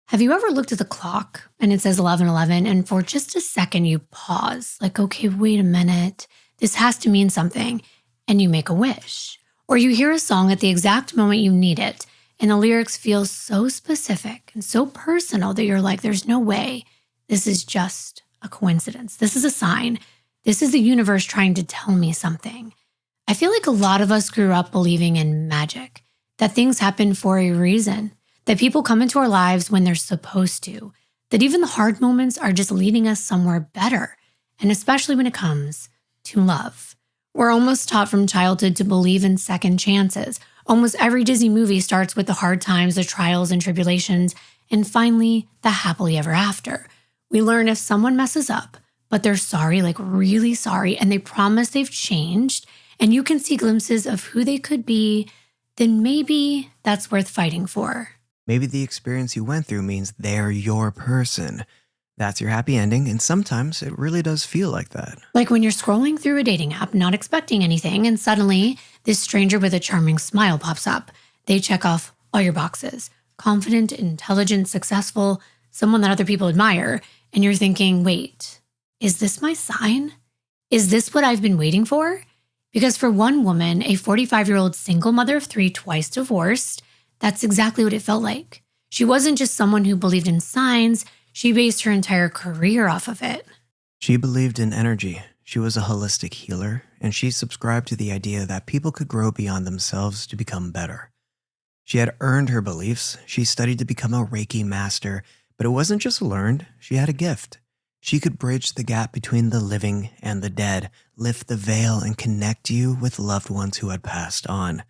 Have you ever looked at the clock and it says 11:11 and for just a second you pause, like, okay, wait a minute, this has to mean something, and you make a wish? Or you hear a song at the exact moment you need it and the lyrics feel so specific and so personal that you're like, there's no way this is just a coincidence. This is a sign. This is the universe trying to tell me something. I feel like a lot of us grew up believing in magic, that things happen for a reason, that people come into our lives when they're supposed to, that even the hard moments are just leading us somewhere better, and especially when it comes to love. We're almost taught from childhood to believe in second chances. Almost every Disney movie starts with the hard times, the trials and tribulations, and finally, the happily ever after. We learn if someone messes up, but they're sorry, like really sorry, and they promise they've changed, and you can see glimpses of who they could be, then maybe that's worth fighting for. Maybe the experience you went through means they're your person. That's your happy ending, and sometimes it really does feel like that. Like when you're scrolling through a dating app, not expecting anything, and suddenly this stranger with a charming smile pops up. They check off all your boxes. Confident, intelligent, successful, someone that other people admire, and you're thinking, wait, is this my sign? Is this what I've been waiting for? Because for one woman, a 45-year-old single mother of 3, twice divorced, that's exactly what it felt like. She wasn't just someone who believed in signs, she based her entire career off of it. She believed in energy. She was a holistic healer, and she subscribed to the idea that people could grow beyond themselves to become better. She had earned her beliefs. She studied to become a Reiki master, but it wasn't just learned, she had a gift. She could bridge the gap between the living and the dead, lift the veil, and connect you with loved ones who had passed on.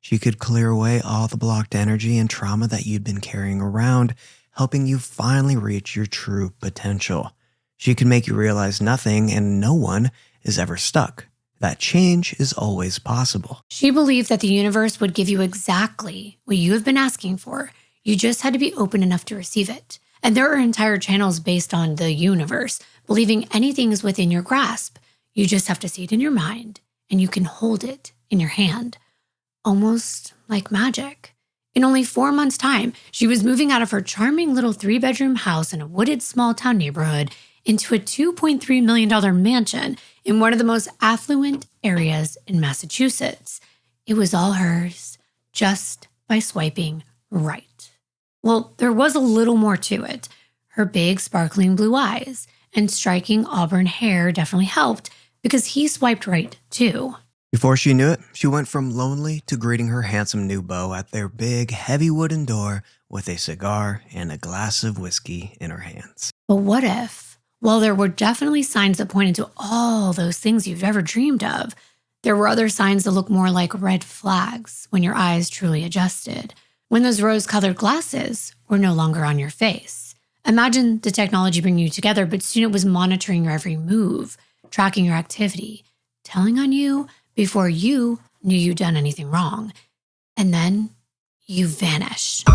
She could clear away all the blocked energy and trauma that you'd been carrying around, helping you finally reach your true potential. She could make you realize nothing and no one is ever stuck. That change is always possible. She believed that the universe would give you exactly what you have been asking for. You just had to be open enough to receive it. And there are entire channels based on the universe, believing anything is within your grasp. You just have to see it in your mind, and you can hold it in your hand. Almost like magic. In only 4 months' time, she was moving out of her charming little 3-bedroom house in a wooded small-town neighborhood into a $2.3 million mansion in one of the most affluent areas in Massachusetts. It was all hers, just by swiping right. Well, there was a little more to it. Her big, sparkling blue eyes and striking auburn hair definitely helped because he swiped right, too. Before she knew it, she went from lonely to greeting her handsome new beau at their big, heavy wooden door with a cigar and a glass of whiskey in her hands. But what if, while there were definitely signs that pointed to all those things you've ever dreamed of, there were other signs that look more like red flags when your eyes truly adjusted, when those rose-colored glasses were no longer on your face? Imagine the technology bringing you together, but soon it was monitoring your every move, tracking your activity, telling on you before you knew you'd done anything wrong. And then you vanished.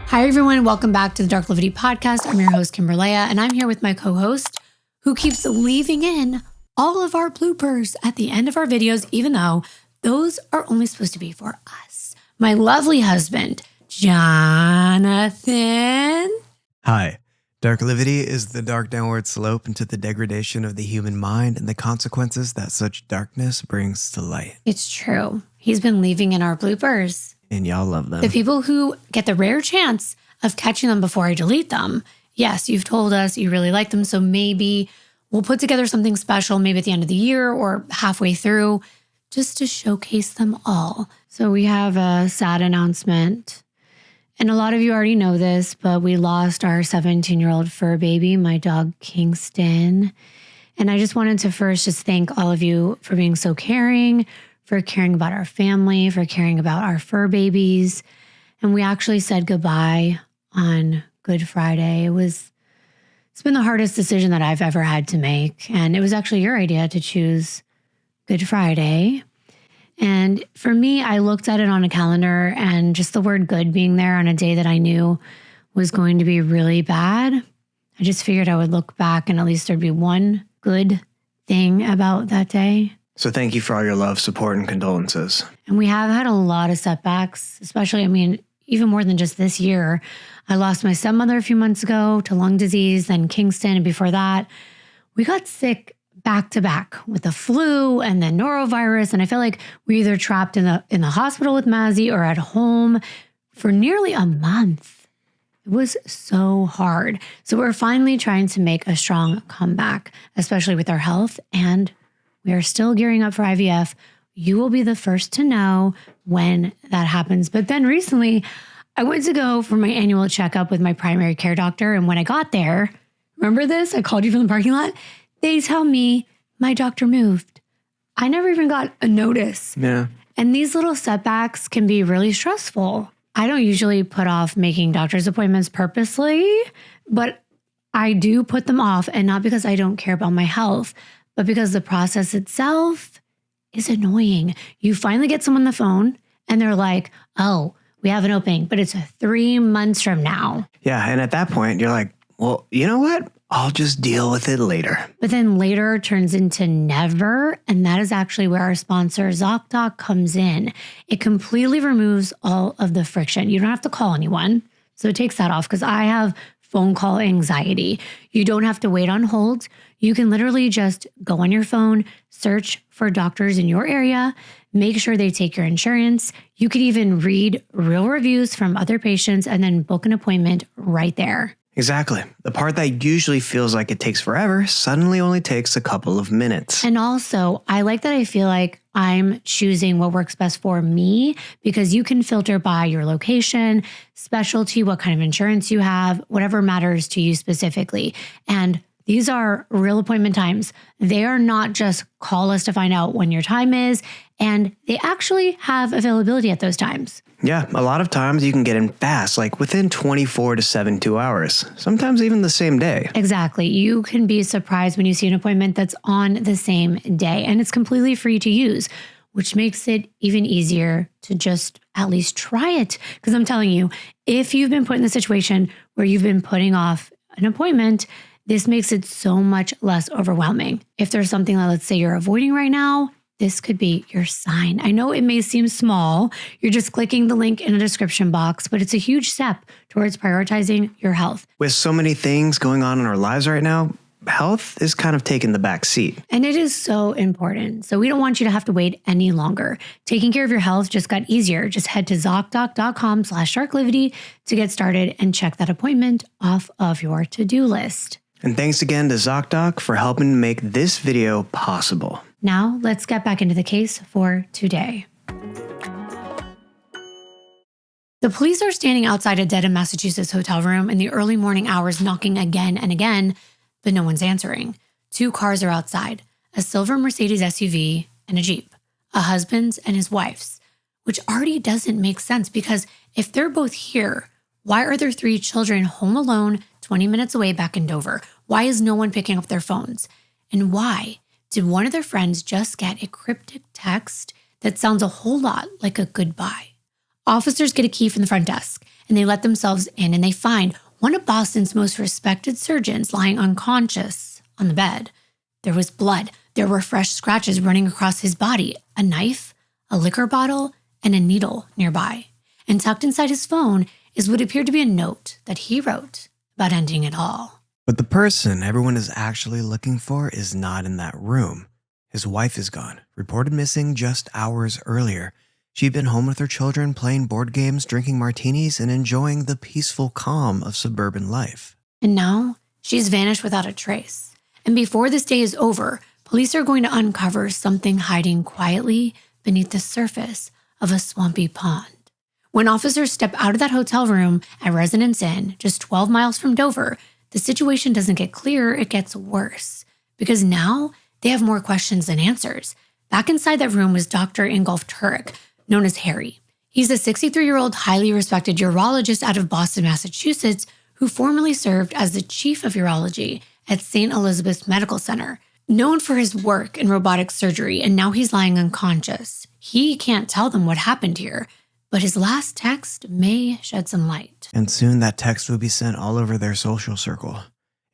Hi, everyone. Welcome back to the Darklivity podcast. I'm your host, Kimbyrleigha, and I'm here with my co-host who keeps leaving in all of our bloopers at the end of our videos, even though those are only supposed to be for us. My lovely husband, Jonathan. Hi. Darklivity is the dark downward slope into the degradation of the human mind and the consequences that such darkness brings to light. It's true. He's been leaving in our bloopers. And y'all love them. The people who get the rare chance of catching them before I delete them. Yes, you've told us you really like them, so maybe we'll put together something special maybe at the end of the year or halfway through just to showcase them all. So we have a sad announcement. And a lot of you already know this, but we lost our 17-year-old fur baby, my dog Kingston. And I just wanted to first just thank all of you for being so caring, for caring about our family, for caring about our fur babies. And we actually said goodbye on Good Friday. It's been the hardest decision that I've ever had to make. And it was actually your idea to choose Good Friday. And for me, I looked at it on a calendar and just the word good being there on a day that I knew was going to be really bad. I just figured I would look back and at least there'd be one good thing about that day. So thank you for all your love, support, and condolences. And we have had a lot of setbacks, especially, even more than just this year. I lost my stepmother a few months ago to lung disease, then Kingston, and before that, we got sick back to back with the flu and then norovirus. And I feel like we're either trapped in the hospital with Mazzy or at home for nearly a month. It was so hard. So we're finally trying to make a strong comeback, especially with our health, and we are still gearing up for IVF. You will be the first to know when that happens. But then recently, I went to go for my annual checkup with my primary care doctor. And when I got there, remember this? I called you from the parking lot. They tell me my doctor moved. I never even got a notice. Yeah. And these little setbacks can be really stressful. I don't usually put off making doctor's appointments purposely, but I do put them off, and not because I don't care about my health, but because the process itself is annoying. You finally get someone on the phone and they're like, oh, we have an opening, but it's 3 months from now. Yeah. And at that point, you're like, well, you know what? I'll just deal with it later. But then later turns into never. And that is actually where our sponsor, ZocDoc, comes in. It completely removes all of the friction. You don't have to call anyone. So it takes that off, because I have phone call anxiety. You don't have to wait on hold. You can literally just go on your phone, search for doctors in your area, make sure they take your insurance. You could even read real reviews from other patients and then book an appointment right there. Exactly. The part that usually feels like it takes forever suddenly only takes a couple of minutes. And also, I like that I feel like I'm choosing what works best for me, because you can filter by your location, specialty, what kind of insurance you have, whatever matters to you specifically. And these are real appointment times. They are not just call us to find out when your time is, and they actually have availability at those times. Yeah, a lot of times you can get in fast, like within 24 to 72 hours, sometimes even the same day. Exactly. You can be surprised when you see an appointment that's on the same day, and it's completely free to use, which makes it even easier to just at least try it. Because I'm telling you, if you've been put in the situation where you've been putting off an appointment, this makes it so much less overwhelming. If there's something that, let's say, you're avoiding right now, this could be your sign. I know it may seem small. You're just clicking the link in the description box, but it's a huge step towards prioritizing your health. With so many things going on in our lives right now, health is kind of taking the back seat. And it is so important. So we don't want you to have to wait any longer. Taking care of your health just got easier. Just head to ZocDoc.com/Darklivity to get started and check that appointment off of your to-do list. And thanks again to ZocDoc for helping make this video possible. Now, let's get back into the case for today. The police are standing outside a Dedham, Massachusetts hotel room in the early morning hours, knocking again and again, but no one's answering. 2 cars are outside, a silver Mercedes SUV and a Jeep, a husband's and his wife's, which already doesn't make sense, because if they're both here, why are their 3 children home alone 20 minutes away back in Dover? Why is no one picking up their phones? And why did one of their friends just get a cryptic text that sounds a whole lot like a goodbye? Officers get a key from the front desk, and they let themselves in, and they find one of Boston's most respected surgeons lying unconscious on the bed. There was blood. There were fresh scratches running across his body, a knife, a liquor bottle, and a needle nearby. And tucked inside his phone is what appeared to be a note that he wrote about ending it all. But the person everyone is actually looking for is not in that room. His wife is gone, reported missing just hours earlier. She'd been home with her children, playing board games, drinking martinis, and enjoying the peaceful calm of suburban life. And now she's vanished without a trace. And before this day is over, police are going to uncover something hiding quietly beneath the surface of a swampy pond. When officers step out of that hotel room at Residence Inn, just 12 miles from Dover, the situation doesn't get clearer, it gets worse. Because now they have more questions than answers. Back inside that room was Dr. Ingolf Tuerk, known as Harry. He's a 63-year-old highly respected urologist out of Boston, Massachusetts, who formerly served as the chief of urology at St. Elizabeth's Medical Center, known for his work in robotic surgery, and now he's lying unconscious. He can't tell them what happened here, but his last text may shed some light. And soon that text would be sent all over their social circle.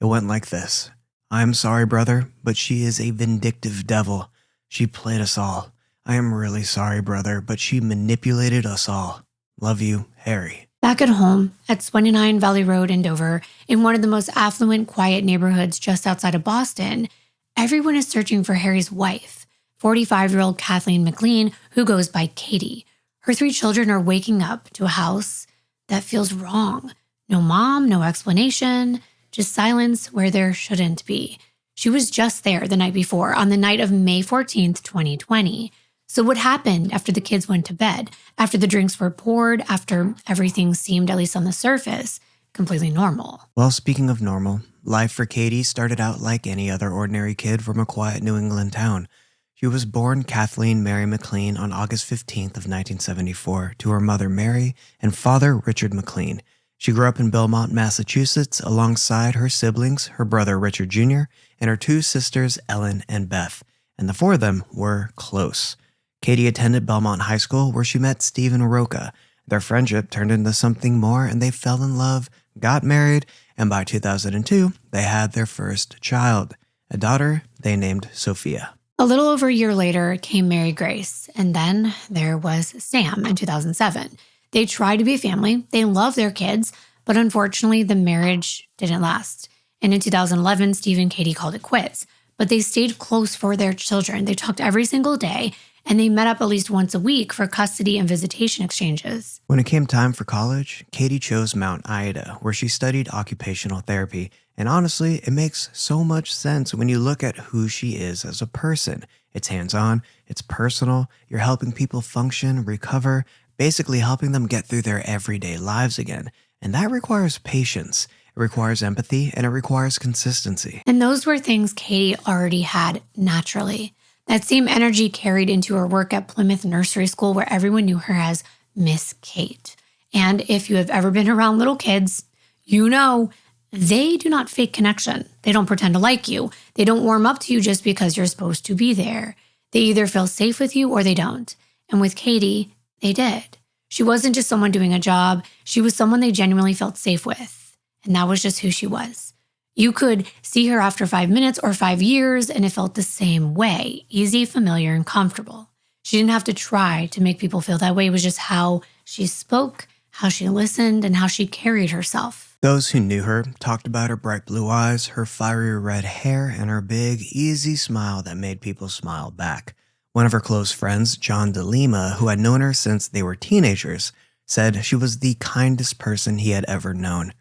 It went like this. I'm sorry, brother, but she is a vindictive devil. She played us all. I am really sorry, brother, but she manipulated us all. Love you, Harry. Back at home, at 29 Valley Road in Dover, in one of the most affluent, quiet neighborhoods just outside of Boston, everyone is searching for Harry's wife, 45-year-old Kathleen McLean, who goes by Katie. Her 3 children are waking up to a house that feels wrong. No mom, no explanation, just silence where there shouldn't be. She was just there the night before, on the night of May 14th, 2020. So what happened after the kids went to bed, after the drinks were poured, after everything seemed, at least on the surface, completely normal? Well, speaking of normal, life for Katie started out like any other ordinary kid from a quiet New England town. She was born Kathleen Mary McLean on August 15th of 1974 to her mother Mary and father Richard McLean. She grew up in Belmont, Massachusetts, alongside her siblings, her brother Richard Jr., and her 2 sisters Ellen and Beth, and the 4 of them were close. Katie attended Belmont High School, where she met Stephen Roca. Their friendship turned into something more, and they fell in love, got married, and by 2002, they had their first child, a daughter they named Sophia. A little over a year later came Mary Grace, and then there was Sam in 2007. They tried to be a family, they loved their kids, but unfortunately the marriage didn't last. And in 2011, Steve and Katie called it quits, but they stayed close for their children. They talked every single day, and they met up at least once a week for custody and visitation exchanges. When it came time for college, Katie chose Mount Ida, where she studied occupational therapy. And honestly, it makes so much sense when you look at who she is as a person. It's hands-on, it's personal, you're helping people function, recover, basically helping them get through their everyday lives again. And that requires patience, it requires empathy, and it requires consistency. And those were things Katie already had naturally. That same energy carried into her work at Plymouth Nursery School, where everyone knew her as Miss Kate. And if you have ever been around little kids, you know they do not fake connection. They don't pretend to like you. They don't warm up to you just because you're supposed to be there. They either feel safe with you or they don't. And with Katie, they did. She wasn't just someone doing a job. She was someone they genuinely felt safe with. And that was just who she was. You could see her after 5 minutes or 5 years, and it felt the same way, easy, familiar, and comfortable. She didn't have to try to make people feel that way. It was just how she spoke, how she listened, and how she carried herself. Those who knew her talked about her bright blue eyes, her fiery red hair, and her big, easy smile that made people smile back. One of her close friends, John DeLima, who had known her since they were teenagers, said she was the kindest person he had ever known.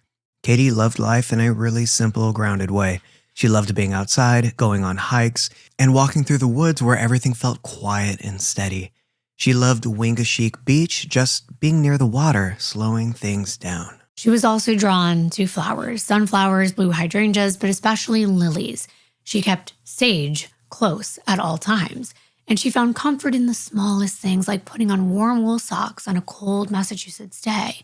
Katie loved life in a really simple, grounded way. She loved being outside, going on hikes, and walking through the woods where everything felt quiet and steady. She loved Wingashik Beach, just being near the water, slowing things down. She was also drawn to flowers, sunflowers, blue hydrangeas, but especially lilies. She kept sage close at all times, and she found comfort in the smallest things, like putting on warm wool socks on a cold Massachusetts day.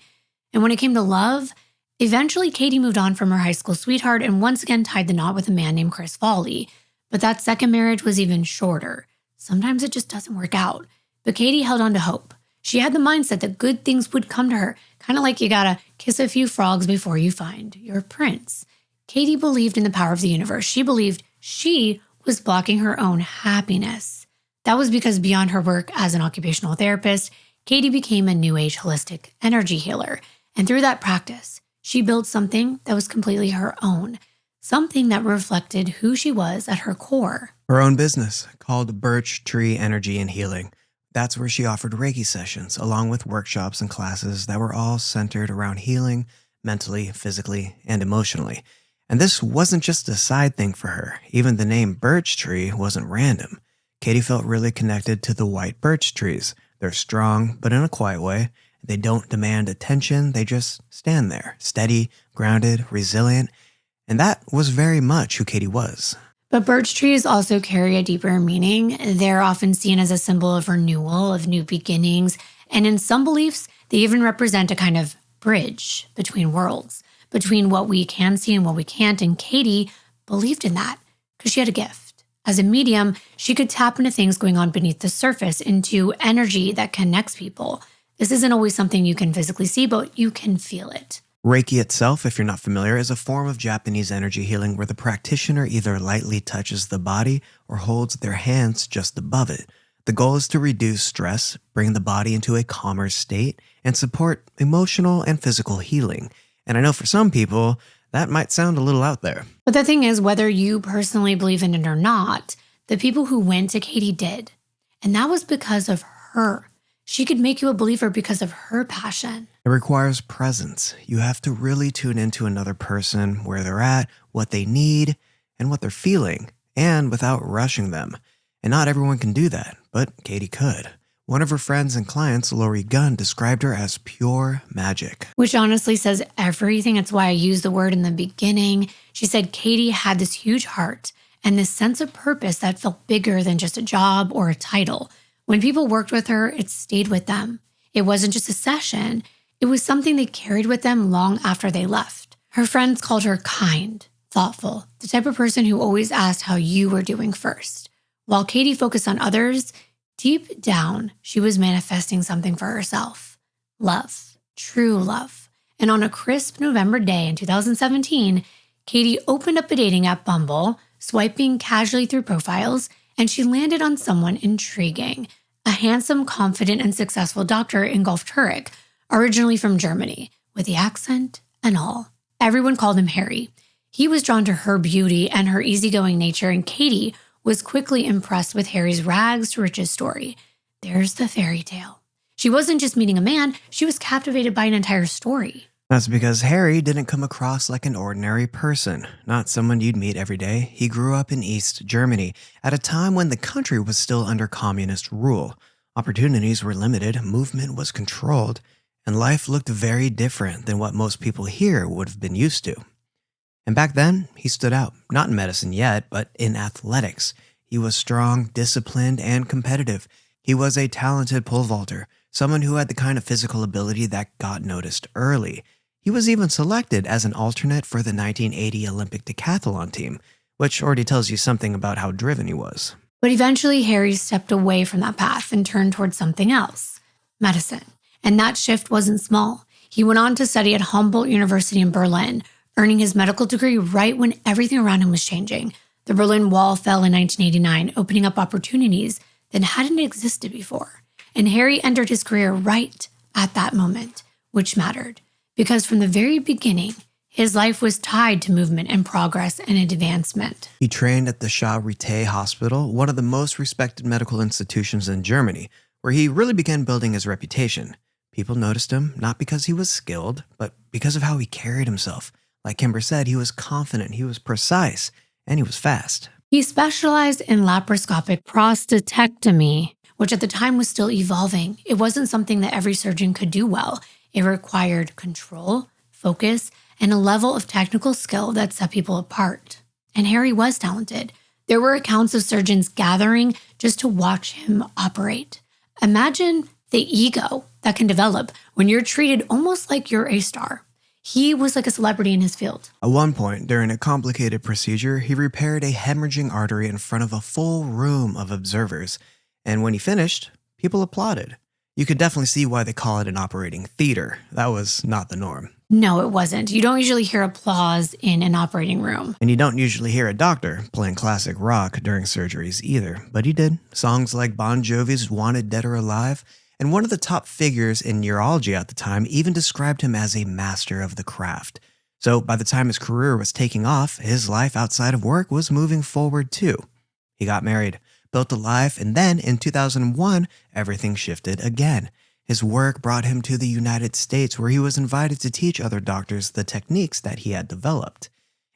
And when it came to love, eventually, Katie moved on from her high school sweetheart and once again tied the knot with a man named Chris Foley. But that second marriage was even shorter. Sometimes it just doesn't work out. But Katie held on to hope. She had the mindset that good things would come to her, kind of like you gotta kiss a few frogs before you find your prince. Katie believed in the power of the universe. She believed she was blocking her own happiness. That was because beyond her work as an occupational therapist, Katie became a New Age holistic energy healer. And through that practice, she built something that was completely her own, something that reflected who she was at her core. Her own business, called Birch Tree Energy and Healing. That's where she offered Reiki sessions, along with workshops and classes that were all centered around healing, mentally, physically, and emotionally. And this wasn't just a side thing for her. Even the name Birch Tree wasn't random. Katie felt really connected to the white birch trees. They're strong, but in a quiet way. They don't demand attention, they just stand there, steady, grounded, resilient, and that was very much who Katie was. But birch trees also carry a deeper meaning. They're often seen as a symbol of renewal, of new beginnings, and in some beliefs, they even represent a kind of bridge between worlds, between what we can see and what we can't, and Katie believed in that because she had a gift. As a medium, she could tap into things going on beneath the surface, into energy that connects people. This isn't always something you can physically see, but you can feel it. Reiki itself, if you're not familiar, is a form of Japanese energy healing where the practitioner either lightly touches the body or holds their hands just above it. The goal is to reduce stress, bring the body into a calmer state, and support emotional and physical healing. And I know for some people, that might sound a little out there. But the thing is, whether you personally believe in it or not, the people who went to Katie did. And that was because of her. She could make you a believer because of her passion. It requires presence. You have to really tune into another person, where they're at, what they need, and what they're feeling, and without rushing them. And not everyone can do that, but Katie could. One of her friends and clients, Lori Gunn, described her as pure magic. Which honestly says everything. It's why I used the word in the beginning. She said Katie had this huge heart and this sense of purpose that felt bigger than just a job or a title. When people worked with her, it stayed with them. It wasn't just a session. It was something they carried with them long after they left. Her friends called her kind, thoughtful, the type of person who always asked how you were doing first. While Katie focused on others, deep down, she was manifesting something for herself. Love, true love. And on a crisp November day in 2017, Katie opened up a dating app, Bumble, swiping casually through profiles, and she landed on someone intriguing, a handsome, confident, and successful doctor, Ingolf Tuerk, originally from Germany, with the accent and all. Everyone called him Harry. He was drawn to her beauty and her easygoing nature, and Katie was quickly impressed with Harry's rags to riches story. There's the fairy tale. She wasn't just meeting a man, she was captivated by an entire story. That's because Harry didn't come across like an ordinary person, not someone you'd meet every day. He grew up in East Germany at a time when the country was still under communist rule. Opportunities were limited, movement was controlled, and life looked very different than what most people here would have been used to. And back then, he stood out, not in medicine yet, but in athletics. He was strong, disciplined, and competitive. He was a talented pole vaulter, someone who had the kind of physical ability that got noticed early. He was even selected as an alternate for the 1980 Olympic decathlon team, which already tells you something about how driven he was. But eventually, Harry stepped away from that path and turned towards something else, medicine. And that shift wasn't small. He went on to study at Humboldt University in Berlin, earning his medical degree right when everything around him was changing. The Berlin Wall fell in 1989, opening up opportunities that hadn't existed before. And Harry entered his career right at that moment, which mattered. Because from the very beginning, his life was tied to movement and progress and advancement. He trained at the Charité Hospital, one of the most respected medical institutions in Germany, where he really began building his reputation. People noticed him not because he was skilled, but because of how he carried himself. Like Kimbyr said, he was confident, he was precise, and he was fast. He specialized in laparoscopic prostatectomy, which at the time was still evolving. It wasn't something that every surgeon could do well. It required control, focus, and a level of technical skill that set people apart. And Harry was talented. There were accounts of surgeons gathering just to watch him operate. Imagine the ego that can develop when you're treated almost like you're a star. He was like a celebrity in his field. At one point, during a complicated procedure, he repaired a hemorrhaging artery in front of a full room of observers. And when he finished, people applauded. You could definitely see why they call it an operating theater. That was not the norm. No, it wasn't. You don't usually hear applause in an operating room. And you don't usually hear a doctor playing classic rock during surgeries either. But he did. Songs like Bon Jovi's Wanted Dead or Alive, and one of the top figures in neurology at the time even described him as a master of the craft. So by the time his career was taking off, his life outside of work was moving forward too. He got married, built a life, and then in 2001, everything shifted again. His work brought him to the United States, where he was invited to teach other doctors the techniques that he had developed.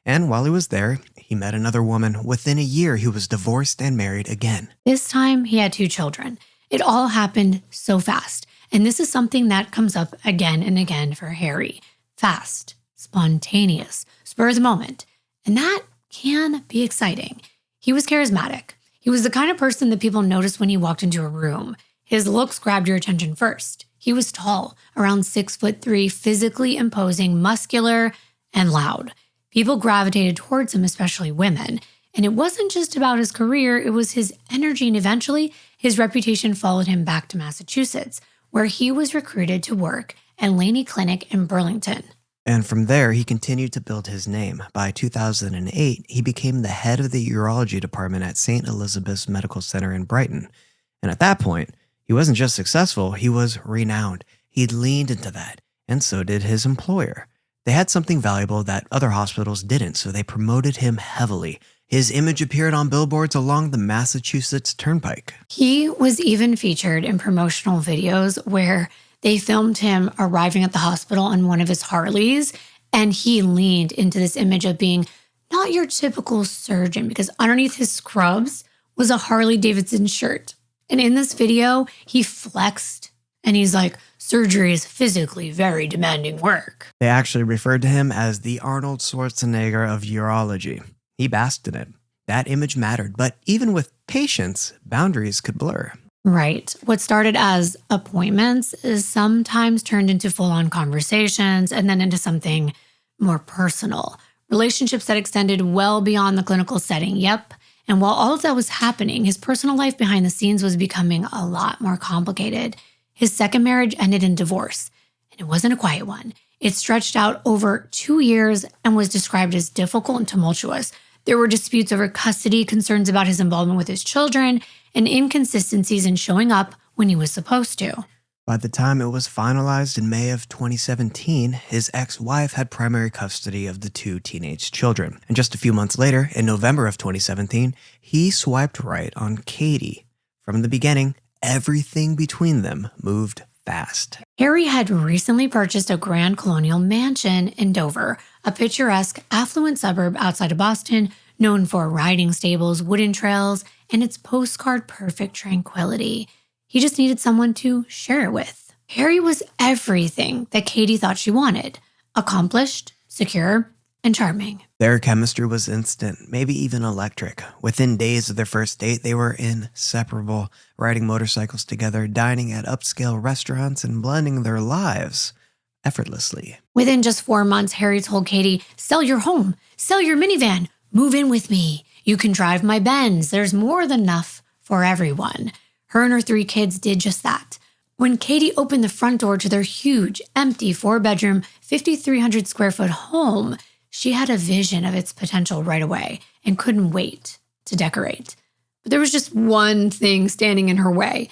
And while he was there, he met another woman. Within a year, he was divorced and married again. This time, he had 2 children. It all happened so fast. And this is something that comes up again and again for Harry. Fast, spontaneous, spur of the moment. And that can be exciting. He was charismatic. He was the kind of person that people noticed when he walked into a room. His looks grabbed your attention first. He was tall, around 6'3", physically imposing, muscular, and loud. People gravitated towards him, especially women. And it wasn't just about his career, it was his energy, and eventually his reputation followed him back to Massachusetts, where he was recruited to work at Laney Clinic in Burlington. And from there, he continued to build his name. By 2008, he became the head of the urology department at St. Elizabeth's Medical Center in Brighton. And at that point, he wasn't just successful, he was renowned. He leaned into that, and so did his employer. They had something valuable that other hospitals didn't, so they promoted him heavily. His image appeared on billboards along the Massachusetts Turnpike. He was even featured in promotional videos where they filmed him arriving at the hospital on one of his Harleys, and he leaned into this image of being not your typical surgeon because underneath his scrubs was a Harley Davidson shirt. And in this video, he flexed and he's like, surgery is physically very demanding work. They actually referred to him as the Arnold Schwarzenegger of urology. He basked in it. That image mattered, but even with patients, boundaries could blur. Right. What started as appointments is sometimes turned into full-on conversations and then into something more personal. Relationships that extended well beyond the clinical setting. Yep. And while all of that was happening, his personal life behind the scenes was becoming a lot more complicated. His second marriage ended in divorce, and it wasn't a quiet one. It stretched out over 2 years and was described as difficult and tumultuous. There were disputes over custody, concerns about his involvement with his children, and inconsistencies in showing up when he was supposed to. By the time it was finalized in May of 2017, his ex-wife had primary custody of the 2 teenage children. And just a few months later, in November of 2017, he swiped right on Katie. From the beginning, everything between them moved fast. Harry had recently purchased a grand colonial mansion in Dover, a picturesque, affluent suburb outside of Boston, known for riding stables, wooden trails, and its postcard-perfect tranquility. He just needed someone to share it with. Harry was everything that Katie thought she wanted. Accomplished, secure, and charming. Their chemistry was instant, maybe even electric. Within days of their first date, they were inseparable, riding motorcycles together, dining at upscale restaurants, and blending their lives effortlessly. Within just 4 months, Harry told Katie, "Sell your home, sell your minivan, move in with me. You can drive my Benz. There's more than enough for everyone." Her and her 3 kids did just that. When Katie opened the front door to their huge, empty 4-bedroom, 5,300 square foot home, she had a vision of its potential right away and couldn't wait to decorate. But there was just one thing standing in her way: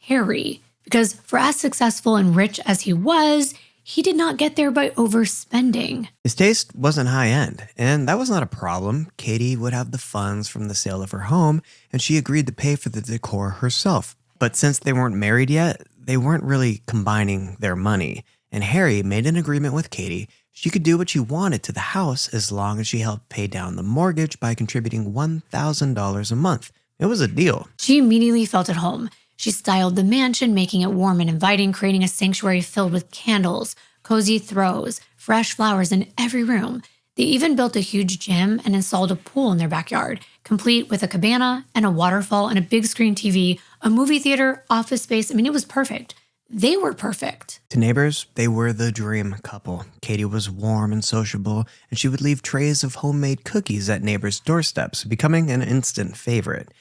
Harry. Because for as successful and rich as he was, he did not get there by overspending. His taste wasn't high-end, and that was not a problem. Katie would have the funds from the sale of her home, and she agreed to pay for the decor herself. But since they weren't married yet, they weren't really combining their money. And Harry made an agreement with Katie. She could do what she wanted to the house as long as she helped pay down the mortgage by contributing $1,000 a month. It was a deal. She immediately felt at home. She styled the mansion, making it warm and inviting, creating a sanctuary filled with candles, cozy throws, fresh flowers in every room. They even built a huge gym and installed a pool in their backyard, complete with a cabana and a waterfall and a big screen TV, a movie theater, office space. I mean, it was perfect. They were perfect. To neighbors, they were the dream couple. Katie was warm and sociable, and she would leave trays of homemade cookies at neighbors' doorsteps, becoming an instant favorite.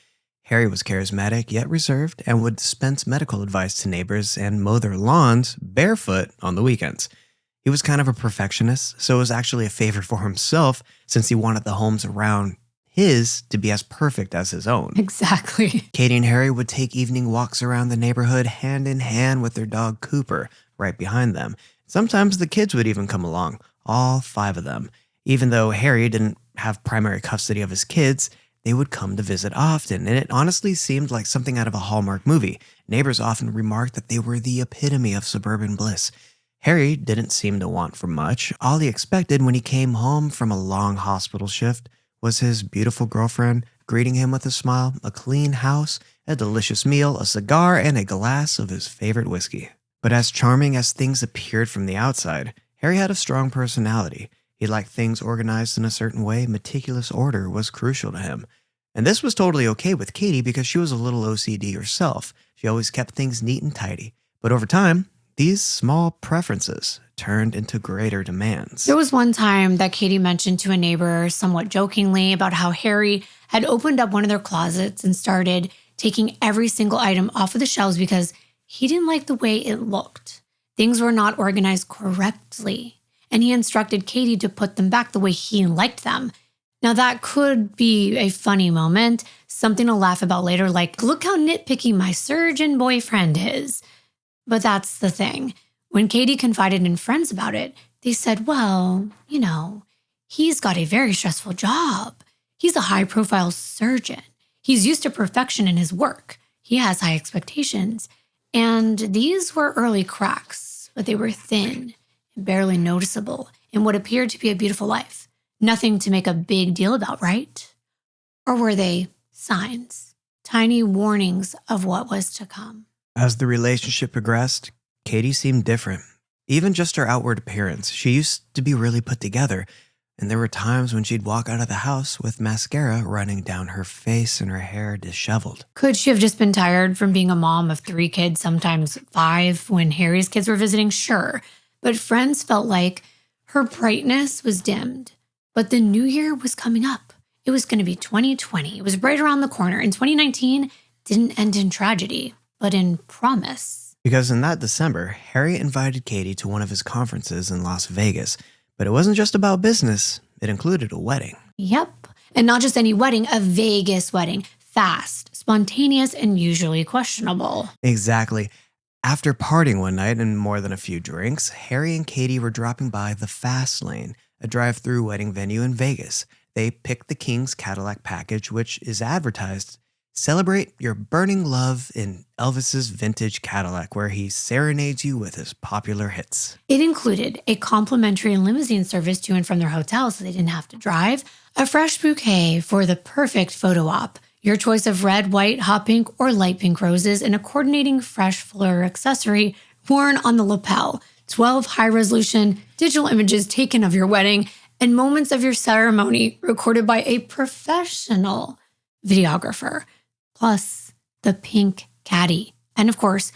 Harry was charismatic yet reserved and would dispense medical advice to neighbors and mow their lawns barefoot on the weekends. He was kind of a perfectionist, so it was actually a favor for himself since he wanted the homes around his to be as perfect as his own. Exactly. Katie and Harry would take evening walks around the neighborhood hand in hand with their dog Cooper right behind them. Sometimes the kids would even come along, all 5 of them. Even though Harry didn't have primary custody of his kids, they would come to visit often, and it honestly seemed like something out of a Hallmark movie. Neighbors often remarked that they were the epitome of suburban bliss. Harry didn't seem to want for much. All he expected when he came home from a long hospital shift was his beautiful girlfriend greeting him with a smile, a clean house, a delicious meal, a cigar, and a glass of his favorite whiskey. But as charming as things appeared from the outside, Harry had a strong personality. He liked things organized in a certain way. Meticulous order was crucial to him. And this was totally okay with Katie because she was a little OCD herself. She always kept things neat and tidy. But over time, these small preferences turned into greater demands. There was one time that Katie mentioned to a neighbor somewhat jokingly about how Harry had opened up one of their closets and started taking every single item off of the shelves because he didn't like the way it looked. Things were not organized correctly. and he instructed Katie to put them back the way he liked them. Now, that could be a funny moment, something to laugh about later, like, look how nitpicky my surgeon boyfriend is. But that's the thing. When Katie confided in friends about it, they said, well, he's got a very stressful job. He's a high-profile surgeon. He's used to perfection in his work. He has high expectations. And these were early cracks, but they were thin and barely noticeable in what appeared to be a beautiful life. Nothing to make a big deal about, right? Or were they signs, tiny warnings of what was to come? As the relationship progressed, Katie seemed different. Even just her outward appearance. She used to be really put together, and there were times when she'd walk out of the house with mascara running down her face and her hair disheveled. Could she have just been tired from being a mom of 3 kids, sometimes 5, when Harry's kids were visiting? Sure. But friends felt like her brightness was dimmed. But the new year was coming up. It was going to be 2020. It was right around the corner. And 2019 didn't end in tragedy, but in promise. Because in that December, Harry invited Katie to one of his conferences in Las Vegas. But it wasn't just about business. It included a wedding. Yep. And not just any wedding, a Vegas wedding. Fast, spontaneous, and usually questionable. Exactly. After partying one night and more than a few drinks, Harry and Katie were dropping by the Fast Lane, a drive-through wedding venue in Vegas. They picked the King's Cadillac package, which is advertised, celebrate your burning love in Elvis's vintage Cadillac, where he serenades you with his popular hits. It included a complimentary limousine service to and from their hotel so they didn't have to drive, a fresh bouquet for the perfect photo op, your choice of red, white, hot pink, or light pink roses, and a coordinating fresh fleur accessory worn on the lapel, 12 high-resolution digital images taken of your wedding, and moments of your ceremony recorded by a professional videographer, plus the pink caddy, and of course,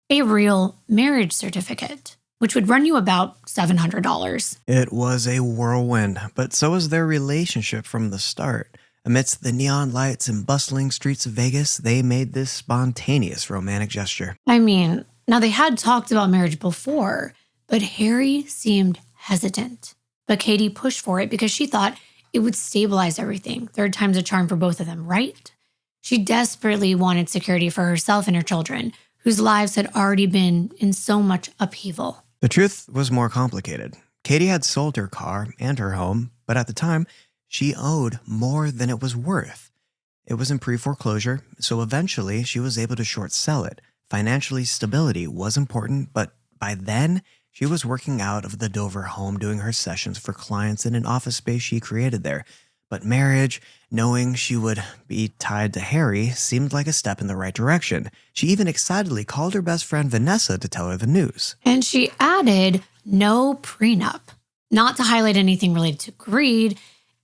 a real marriage certificate, which would run you about $700. It was a whirlwind, but so was their relationship from the start. Amidst the neon lights and bustling streets of Vegas, they made this spontaneous romantic gesture. I mean, now they had talked about marriage before, but Harry seemed hesitant. But Katie pushed for it because she thought it would stabilize everything. 3rd time's a charm for both of them, right? She desperately wanted security for herself and her children, whose lives had already been in so much upheaval. The truth was more complicated. Katie had sold her car and her home, but at the time, she owed more than it was worth. It was in pre-foreclosure, so eventually she was able to short sell it. Financially, stability was important, but by then, she was working out of the Dover home doing her sessions for clients in an office space she created there. But marriage, knowing she would be tied to Harry, seemed like a step in the right direction. She even excitedly called her best friend Vanessa to tell her the news. And she added no prenup. Not to highlight anything related to greed,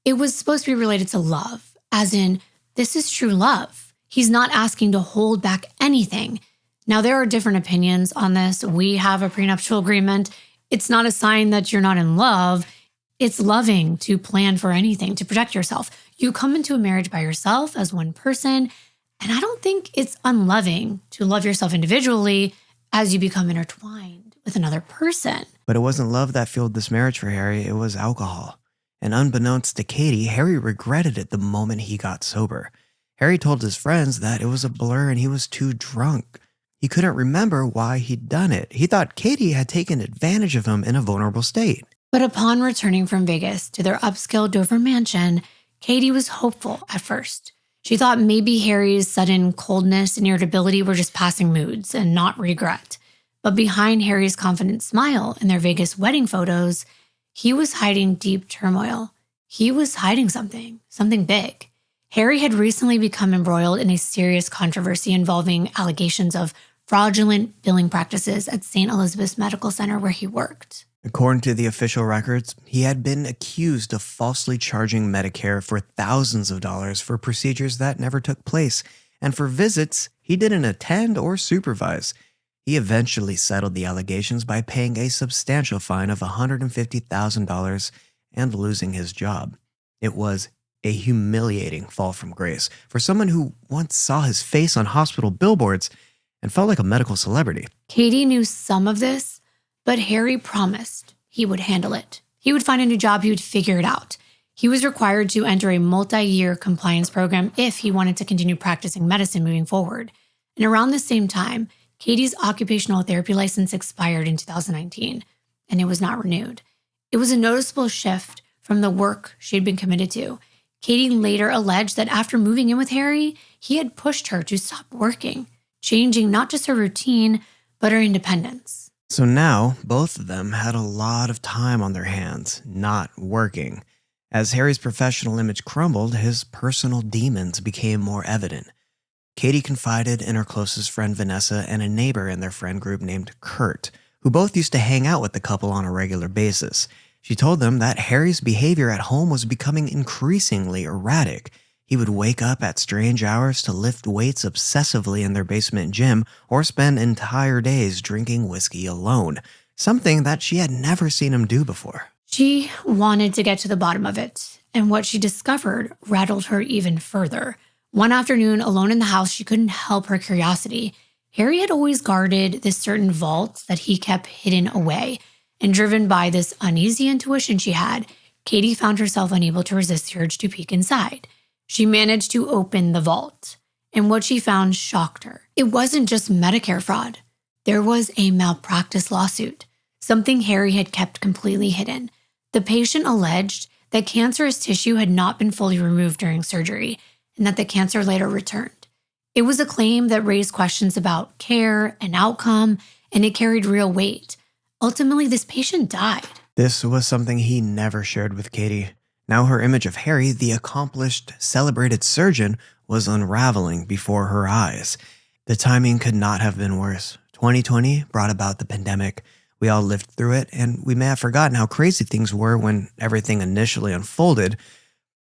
it was supposed to be related to love, as in, this is true love. He's not asking to hold back anything. Now, there are different opinions on this. We have a prenuptial agreement. It's not a sign that you're not in love. It's loving to plan for anything, to protect yourself. You come into a marriage by yourself as one person, and I don't think it's unloving to love yourself individually as you become intertwined with another person. But it wasn't love that fueled this marriage for Harry, it was alcohol. And unbeknownst to Katie, Harry regretted it the moment he got sober. Harry told his friends that it was a blur and he was too drunk. He couldn't remember why he'd done it. He thought Katie had taken advantage of him in a vulnerable state. But upon returning from Vegas to their upscale Dover mansion, Katie was hopeful at first. She thought maybe Harry's sudden coldness and irritability were just passing moods and not regret. But behind Harry's confident smile in their Vegas wedding photos, he was hiding deep turmoil. He was hiding something big. Harry had recently become embroiled in a serious controversy involving allegations of fraudulent billing practices at St. Elizabeth's Medical Center where he worked. According to the official records, he had been accused of falsely charging Medicare for thousands of dollars for procedures that never took place, and for visits he didn't attend or supervise. He eventually settled the allegations by paying a substantial fine of $150,000 and losing his job. It was a humiliating fall from grace for someone who once saw his face on hospital billboards and felt like a medical celebrity. Katie knew some of this, but Harry promised he would handle it. He would find a new job, he would figure it out. He was required to enter a multi-year compliance program if he wanted to continue practicing medicine moving forward. And around the same time, Katie's occupational therapy license expired in 2019, and it was not renewed. It was a noticeable shift from the work she'd been committed to. Katie later alleged that after moving in with Harry, he had pushed her to stop working, changing not just her routine, but her independence. So now, both of them had a lot of time on their hands, not working. As Harry's professional image crumbled, his personal demons became more evident. Katie confided in her closest friend Vanessa and a neighbor in their friend group named Kurt, who both used to hang out with the couple on a regular basis. She told them that Harry's behavior at home was becoming increasingly erratic. He would wake up at strange hours to lift weights obsessively in their basement gym or spend entire days drinking whiskey alone, something that she had never seen him do before. She wanted to get to the bottom of it, and what she discovered rattled her even further. One afternoon, alone in the house, she couldn't help her curiosity. Harry had always guarded this certain vault that he kept hidden away, and driven by this uneasy intuition she had, Katie found herself unable to resist the urge to peek inside. She managed to open the vault, and what she found shocked her. It wasn't just Medicare fraud. There was a malpractice lawsuit, something Harry had kept completely hidden. The patient alleged that cancerous tissue had not been fully removed during surgery, and that the cancer later returned. It was a claim that raised questions about care and outcome, and it carried real weight. Ultimately, this patient died. This was something he never shared with Katie. Now her image of Harry, the accomplished, celebrated surgeon, was unraveling before her eyes. The timing could not have been worse. 2020 brought about the pandemic. We all lived through it, and we may have forgotten how crazy things were when everything initially unfolded.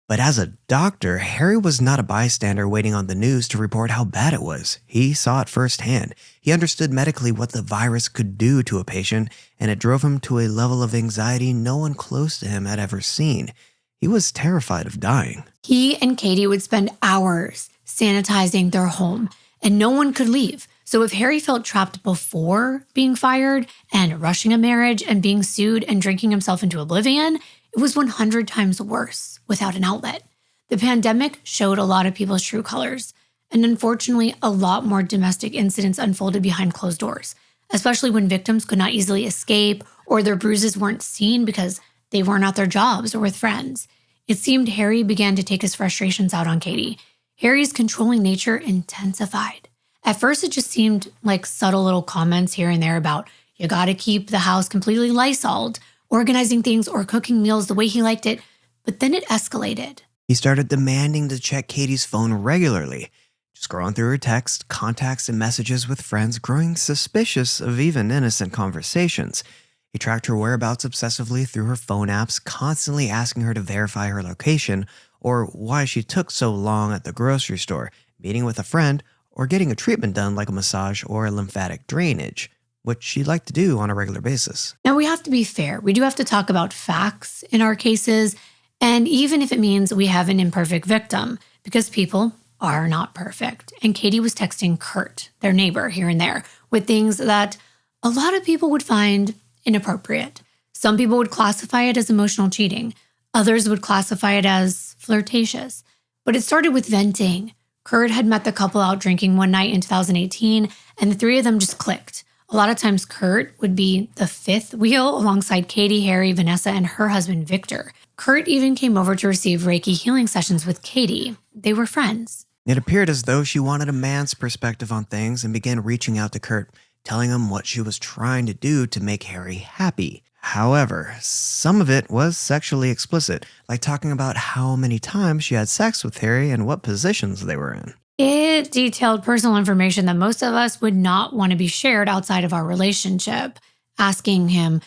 But as a doctor, Harry was not a bystander waiting on the news to report how bad it was. He saw it firsthand. He understood medically what the virus could do to a patient, and it drove him to a level of anxiety no one close to him had ever seen. He was terrified of dying. He and Katie would spend hours sanitizing their home, and no one could leave. So if Harry felt trapped before being fired and rushing a marriage and being sued and drinking himself into oblivion, it was 100 times worse without an outlet. The pandemic showed a lot of people's true colors, and unfortunately, a lot more domestic incidents unfolded behind closed doors, especially when victims could not easily escape or their bruises weren't seen because they weren't at their jobs or with friends. It seemed Harry began to take his frustrations out on Katie. Harry's controlling nature intensified. At first, it just seemed like subtle little comments here and there about, you gotta keep the house completely Lysoled, organizing things or cooking meals the way he liked it, but then it escalated. He started demanding to check Katie's phone regularly, scrolling through her texts, contacts, and messages with friends, growing suspicious of even innocent conversations. He tracked her whereabouts obsessively through her phone apps, constantly asking her to verify her location or why she took so long at the grocery store, meeting with a friend, or getting a treatment done like a massage or a lymphatic drainage, which she liked to do on a regular basis. Now, we have to be fair. We do have to talk about facts in our cases, and even if it means we have an imperfect victim, because people are not perfect. And Katie was texting Kurt, their neighbor, here and there, with things that a lot of people would find inappropriate. Some people would classify it as emotional cheating. Others would classify it as flirtatious. But it started with venting. Kurt had met the couple out drinking one night in 2018, and the three of them just clicked. A lot of times Kurt would be the fifth wheel alongside Katie, Harry, Vanessa, and her husband, Victor. Kurt even came over to receive Reiki healing sessions with Katie. They were friends. It appeared as though she wanted a man's perspective on things and began reaching out to Kurt, telling him what she was trying to do to make Harry happy. However, some of it was sexually explicit, like talking about how many times she had sex with Harry and what positions they were in. It detailed personal information that most of us would not want to be shared outside of our relationship. Asking him,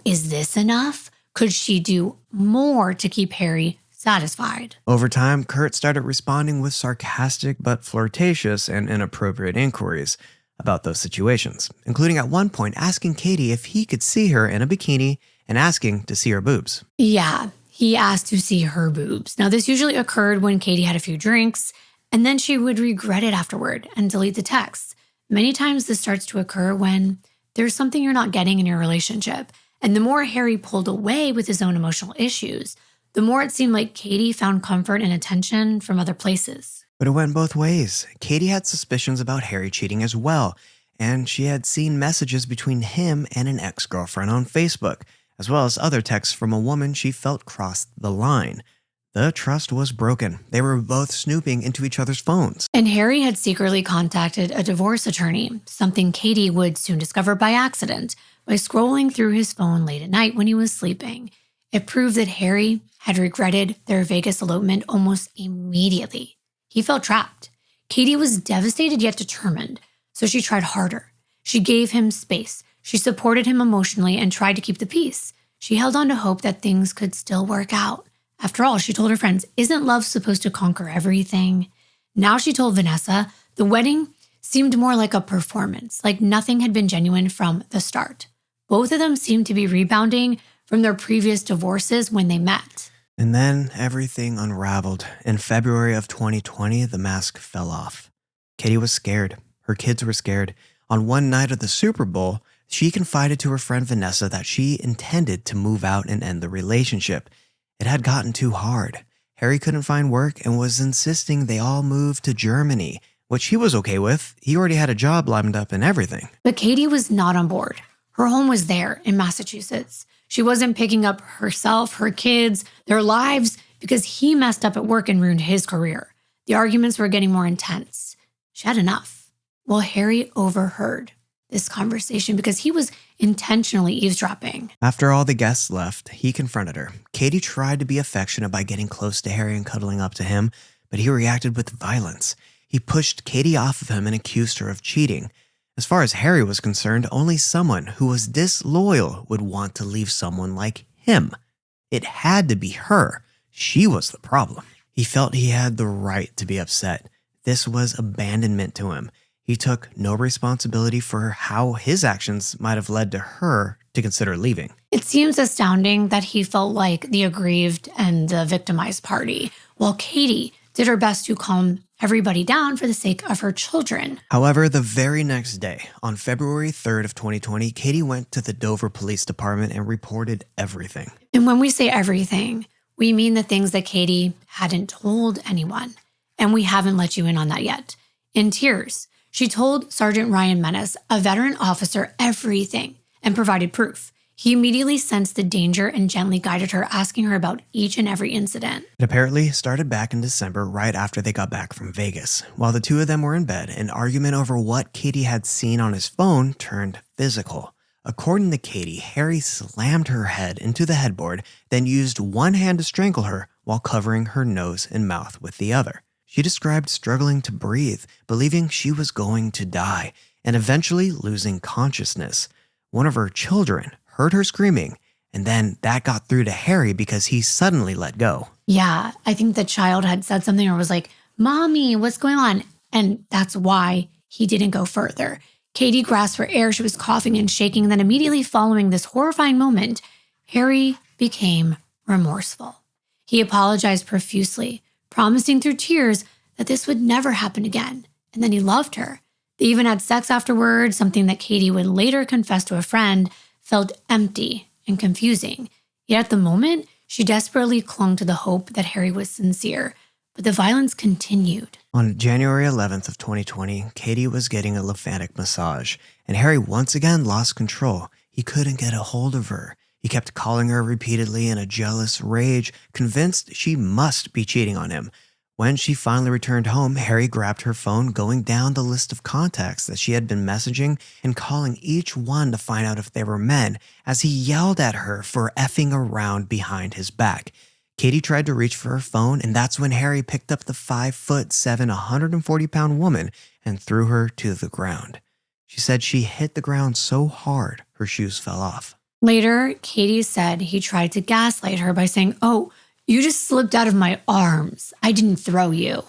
is this enough? Could she do more to keep Harry satisfied? Over time, Kurt started responding with sarcastic but flirtatious and inappropriate inquiries about those situations, including at one point asking Katie if he could see her in a bikini and asking to see her boobs. Yeah, he asked to see her boobs. Now, this usually occurred when Katie had a few drinks, and then she would regret it afterward and delete the text. Many times this starts to occur when there's something you're not getting in your relationship, And the more Harry pulled away with his own emotional issues, the more it seemed like Katie found comfort and attention from other places. But it went both ways. Katie had suspicions about Harry cheating as well, and she had seen messages between him and an ex-girlfriend on Facebook, as well as other texts from a woman she felt crossed the line. The trust was broken. They were both snooping into each other's phones. And Harry had secretly contacted a divorce attorney, something Katie would soon discover by accident by scrolling through his phone late at night when he was sleeping. It proved that Harry had regretted their Vegas elopement almost immediately. He felt trapped. Katie was devastated yet determined, so she tried harder. She gave him space. She supported him emotionally and tried to keep the peace. She held on to hope that things could still work out. After all, she told her friends, isn't love supposed to conquer everything? Now she told Vanessa, the wedding seemed more like a performance, like nothing had been genuine from the start. Both of them seemed to be rebounding from their previous divorces when they met. And then everything unraveled. In February of 2020, the mask fell off. Katie was scared. Her kids were scared. On one night of the Super Bowl, she confided to her friend Vanessa that she intended to move out and end the relationship. It had gotten too hard. Harry couldn't find work and was insisting they all move to Germany, which he was okay with. He already had a job lined up and everything. But Katie was not on board. Her home was there in Massachusetts. She wasn't picking up herself, her kids, their lives, because he messed up at work and ruined his career. The arguments were getting more intense. She had enough. Well, Harry overheard this conversation because he was intentionally eavesdropping. After all the guests left, he confronted her. Katie tried to be affectionate by getting close to Harry and cuddling up to him, but he reacted with violence. He pushed Katie off of him and accused her of cheating. As far as Harry was concerned, only someone who was disloyal would want to leave someone like him. It had to be her. She was the problem. He felt he had the right to be upset. This was abandonment to him. He took no responsibility for how his actions might have led to her to consider leaving. It seems astounding that he felt like the aggrieved and the victimized party, while Katie did her best to calm everybody down for the sake of her children. However, the very next day, on February 3rd of 2020, Katie went to the Dover Police Department and reported everything. And when we say everything, we mean the things that Katie hadn't told anyone. And we haven't let you in on that yet. In tears, she told Sergeant Ryan Menace, a veteran officer, everything and provided proof. He immediately sensed the danger and gently guided her, asking her about each and every incident. It apparently started back in December, right after they got back from Vegas. While the two of them were in bed, an argument over what Katie had seen on his phone turned physical. According to Katie, Harry slammed her head into the headboard, then used one hand to strangle her while covering her nose and mouth with the other. She described struggling to breathe, believing she was going to die, and eventually losing consciousness. One of her children heard her screaming, and then that got through to Harry because he suddenly let go. Yeah, I think the child had said something or was like, "Mommy, what's going on?" And that's why he didn't go further. Katie grasped for air. She was coughing and shaking. And then immediately following this horrifying moment, Harry became remorseful. He apologized profusely, promising through tears that this would never happen again. And then he loved her. They even had sex afterwards, something that Katie would later confess to a friend felt empty and confusing. Yet at the moment, she desperately clung to the hope that Harry was sincere. But the violence continued. On January 11th of 2020, Katie was getting a lymphatic massage, and Harry once again lost control. He couldn't get a hold of her. He kept calling her repeatedly in a jealous rage, convinced she must be cheating on him. When she finally returned home, Harry grabbed her phone, going down the list of contacts that she had been messaging and calling each one to find out if they were men, as he yelled at her for effing around behind his back. Katie tried to reach for her phone, and that's when Harry picked up the 5'7", 140-pound woman and threw her to the ground. She said she hit the ground so hard her shoes fell off. Later, Katie said he tried to gaslight her by saying, "Oh, you just slipped out of my arms. I didn't throw you."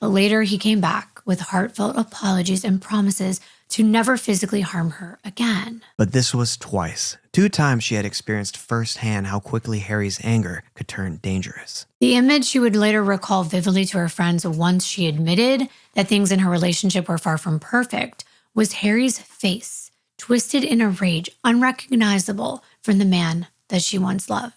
But later he came back with heartfelt apologies and promises to never physically harm her again. But this was twice. 2 times she had experienced firsthand how quickly Harry's anger could turn dangerous. The image she would later recall vividly to her friends once she admitted that things in her relationship were far from perfect was Harry's face, twisted in a rage unrecognizable from the man that she once loved.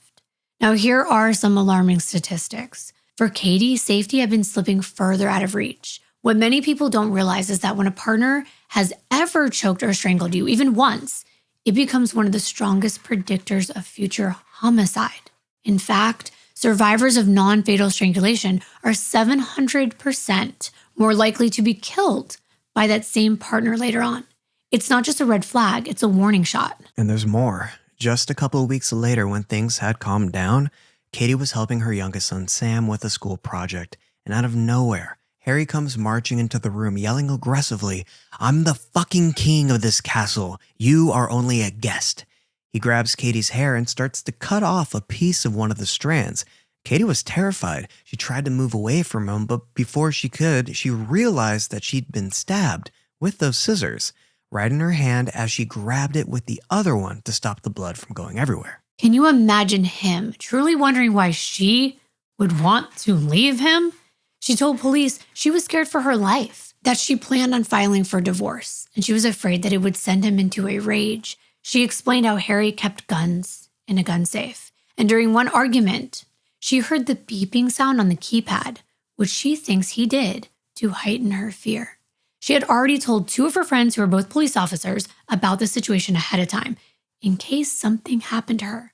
Now, here are some alarming statistics. For Katie, safety had been slipping further out of reach. What many people don't realize is that when a partner has ever choked or strangled you, even once, it becomes one of the strongest predictors of future homicide. In fact, survivors of non-fatal strangulation are 700% more likely to be killed by that same partner later on. It's not just a red flag, it's a warning shot. And there's more. Just a couple of weeks later, when things had calmed down, Katie was helping her youngest son Sam with a school project, and out of nowhere, Harry comes marching into the room yelling aggressively, "I'm the fucking king of this castle. You are only a guest." He grabs Katie's hair and starts to cut off a piece of one of the strands. Katie was terrified. She tried to move away from him, but before she could, she realized that she'd been stabbed with those scissors right in her hand as she grabbed it with the other one to stop the blood from going everywhere. Can you imagine him truly wondering why she would want to leave him? She told police she was scared for her life, that she planned on filing for divorce, and she was afraid that it would send him into a rage. She explained how Harry kept guns in a gun safe, and during one argument, she heard the beeping sound on the keypad, which she thinks he did to heighten her fear. She had already told two of her friends who were both police officers about the situation ahead of time, in case something happened to her.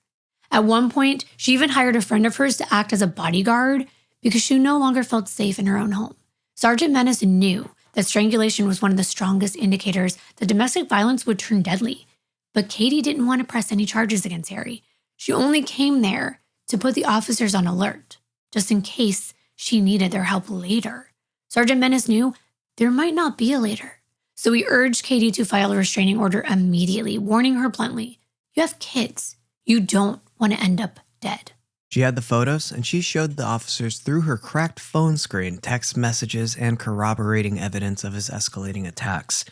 At one point, she even hired a friend of hers to act as a bodyguard because she no longer felt safe in her own home. Sergeant Menace knew that strangulation was one of the strongest indicators that domestic violence would turn deadly. But Katie didn't want to press any charges against Harry. She only came there to put the officers on alert, just in case she needed their help later. Sergeant Menace knew there might not be a later. So he urged Katie to file a restraining order immediately, warning her bluntly, "You have kids. You don't want to end up dead." She had the photos, and she showed the officers through her cracked phone screen text messages and corroborating evidence of his escalating attacks.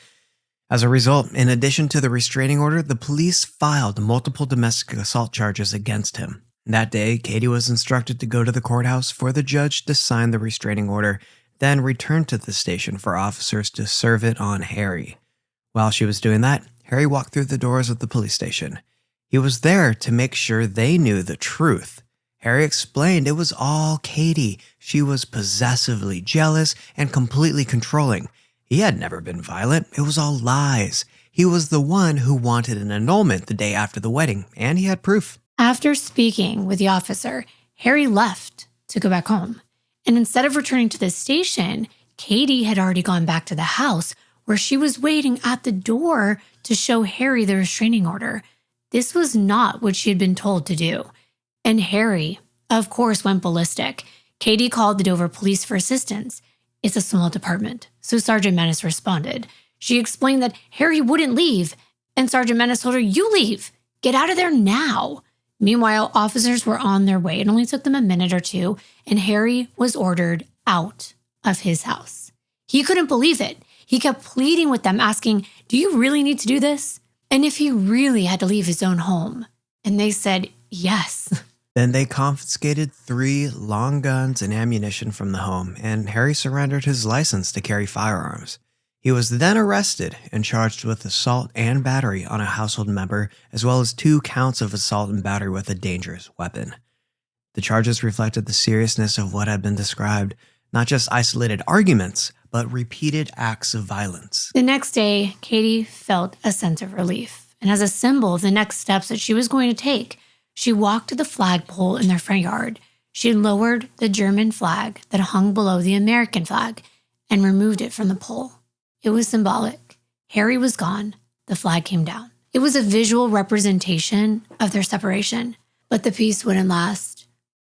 As a result, in addition to the restraining order, the police filed multiple domestic assault charges against him. That day, Katie was instructed to go to the courthouse for the judge to sign the restraining order, then return to the station for officers to serve it on Harry. While she was doing that, Harry walked through the doors of the police station. He was there to make sure they knew the truth. Harry explained it was all Katie. She was possessively jealous and completely controlling. He had never been violent. It was all lies. He was the one who wanted an annulment the day after the wedding, and he had proof. After speaking with the officer, Harry left to go back home. And instead of returning to the station, Katie had already gone back to the house where she was waiting at the door to show Harry the restraining order. This was not what she had been told to do. And Harry, of course, went ballistic. Katie called the Dover police for assistance. "It's a small department," so Sergeant Menace responded. She explained that Harry wouldn't leave, and Sergeant Menace told her, "You leave. Get out of there now." Meanwhile, officers were on their way. It only took them a minute or two, and Harry was ordered out of his house. He couldn't believe it. He kept pleading with them, asking, "Do you really need to do this?" And if he really had to leave his own home. And they said, yes. Then they confiscated 3 long guns and ammunition from the home, and Harry surrendered his license to carry firearms. He was then arrested and charged with assault and battery on a household member, as well as 2 counts of assault and battery with a dangerous weapon. The charges reflected the seriousness of what had been described, not just isolated arguments, but repeated acts of violence. The next day, Katie felt a sense of relief. And as a symbol of the next steps that she was going to take, she walked to the flagpole in their front yard. She lowered the German flag that hung below the American flag and removed it from the pole. It was symbolic. Harry was gone. The flag came down. It was a visual representation of their separation, but the peace wouldn't last.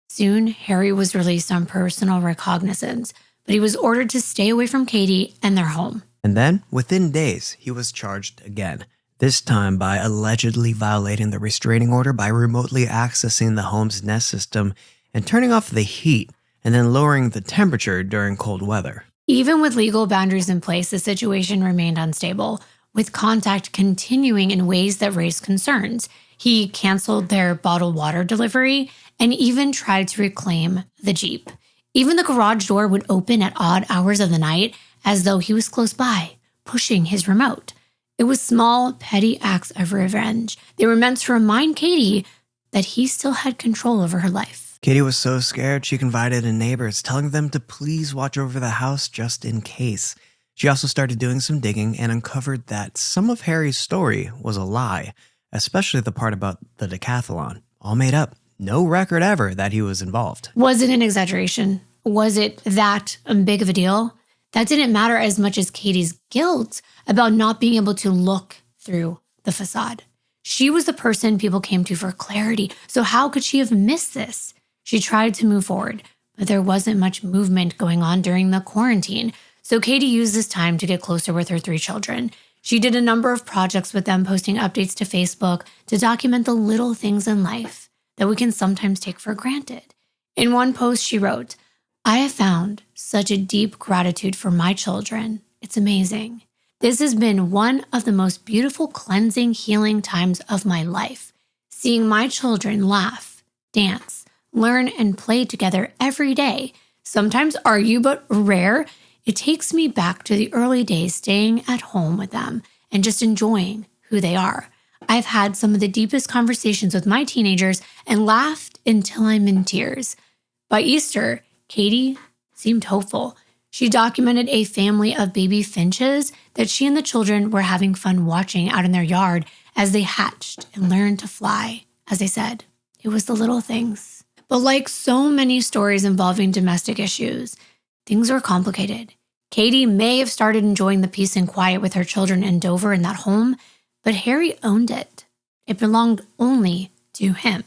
Soon, Harry was released on personal recognizance, but he was ordered to stay away from Katie and their home. And then, within days, he was charged again, this time by allegedly violating the restraining order by remotely accessing the home's Nest system and turning off the heat, and then lowering the temperature during cold weather. Even with legal boundaries in place, the situation remained unstable, with contact continuing in ways that raised concerns. He canceled their bottled water delivery and even tried to reclaim the Jeep. Even the garage door would open at odd hours of the night as though he was close by, pushing his remote. It was small, petty acts of revenge. They were meant to remind Katie that he still had control over her life. Katie was so scared she confided in neighbors, telling them to please watch over the house just in case. She also started doing some digging and uncovered that some of Harry's story was a lie, especially the part about the decathlon. All made up. No record ever that he was involved. Was it an exaggeration? Was it that big of a deal? That didn't matter as much as Katie's guilt about not being able to look through the facade. She was the person people came to for clarity, so how could she have missed this? She tried to move forward, but there wasn't much movement going on during the quarantine, so Katie used this time to get closer with her 3 children. She did a number of projects with them, posting updates to Facebook to document the little things in life that we can sometimes take for granted. In one post, she wrote, "I have found such a deep gratitude for my children. It's amazing. This has been one of the most beautiful cleansing, healing times of my life. Seeing my children laugh, dance, learn, and play together every day, sometimes argue, but rare. It takes me back to the early days staying at home with them and just enjoying who they are. I've had some of the deepest conversations with my teenagers and laughed until I'm in tears." By Easter, Katie seemed hopeful. She documented a family of baby finches that she and the children were having fun watching out in their yard as they hatched and learned to fly. As I said, it was the little things. But like so many stories involving domestic issues, things were complicated. Katie may have started enjoying the peace and quiet with her children in Dover in that home, but Harry owned it. It belonged only to him.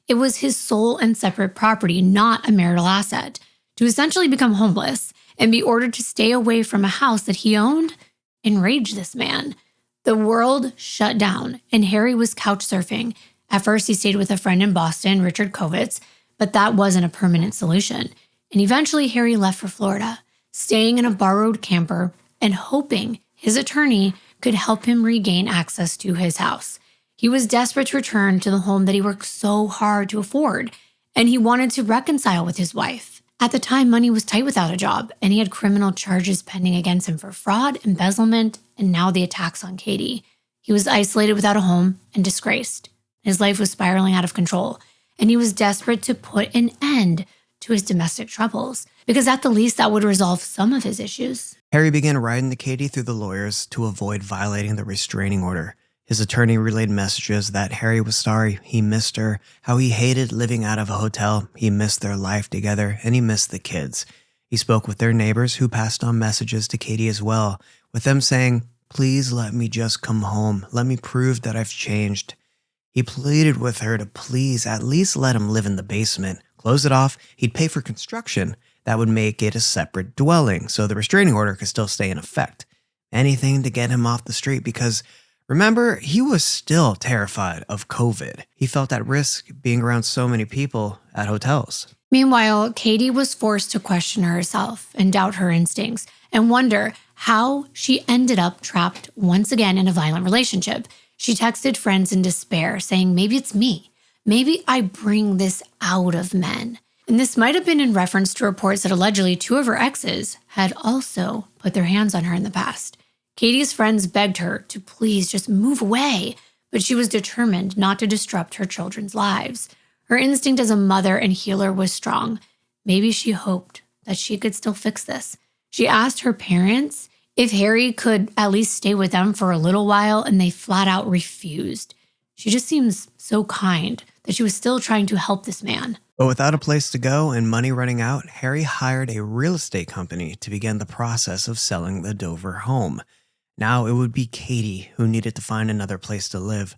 It was his sole and separate property, not a marital asset. To essentially become homeless and be ordered to stay away from a house that he owned enraged this man. The world shut down, and Harry was couch surfing. At first, he stayed with a friend in Boston, Richard Kovitz, but that wasn't a permanent solution. And eventually, Harry left for Florida, staying in a borrowed camper and hoping his attorney could help him regain access to his house. He was desperate to return to the home that he worked so hard to afford, and he wanted to reconcile with his wife. At the time, money was tight without a job, and he had criminal charges pending against him for fraud, embezzlement, and now the attacks on Katie. He was isolated without a home and disgraced. His life was spiraling out of control, and he was desperate to put an end to his domestic troubles, because at the least that would resolve some of his issues. Harry began writing to Katie through the lawyers to avoid violating the restraining order. His attorney relayed messages that Harry was sorry, he missed her, how he hated living out of a hotel, he missed their life together, and he missed the kids. He spoke with their neighbors who passed on messages to Katie as well, with them saying, "Please let me just come home. Let me prove that I've changed." He pleaded with her to please at least let him live in the basement. Close it off, he'd pay for construction. That would make it a separate dwelling, so the restraining order could still stay in effect. Anything to get him off the street because, remember, he was still terrified of COVID. He felt at risk being around so many people at hotels. Meanwhile, Katie was forced to question herself and doubt her instincts and wonder how she ended up trapped once again in a violent relationship. She texted friends in despair, saying, "Maybe it's me. Maybe I bring this out of men." And this might have been in reference to reports that allegedly 2 of her exes had also put their hands on her in the past. Katie's friends begged her to please just move away, but she was determined not to disrupt her children's lives. Her instinct as a mother and healer was strong. Maybe she hoped that she could still fix this. She asked her parents if Harry could at least stay with them for a little while, and they flat out refused. She just seems so kind that she was still trying to help this man. But without a place to go and money running out, Harry hired a real estate company to begin the process of selling the Dover home. Now it would be Katie who needed to find another place to live.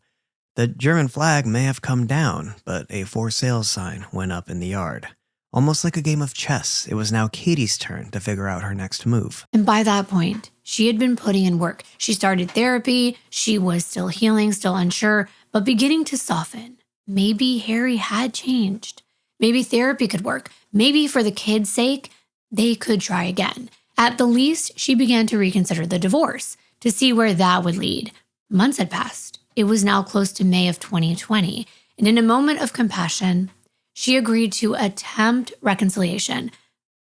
The German flag may have come down, but a for sale sign went up in the yard. Almost like a game of chess, it was now Katie's turn to figure out her next move. And by that point, she had been putting in work. She started therapy. She was still healing, still unsure, but beginning to soften. Maybe Harry had changed. Maybe therapy could work. Maybe for the kids' sake, they could try again. At the least, she began to reconsider the divorce to see where that would lead. Months had passed. It was now close to May of 2020. And in a moment of compassion, she agreed to attempt reconciliation.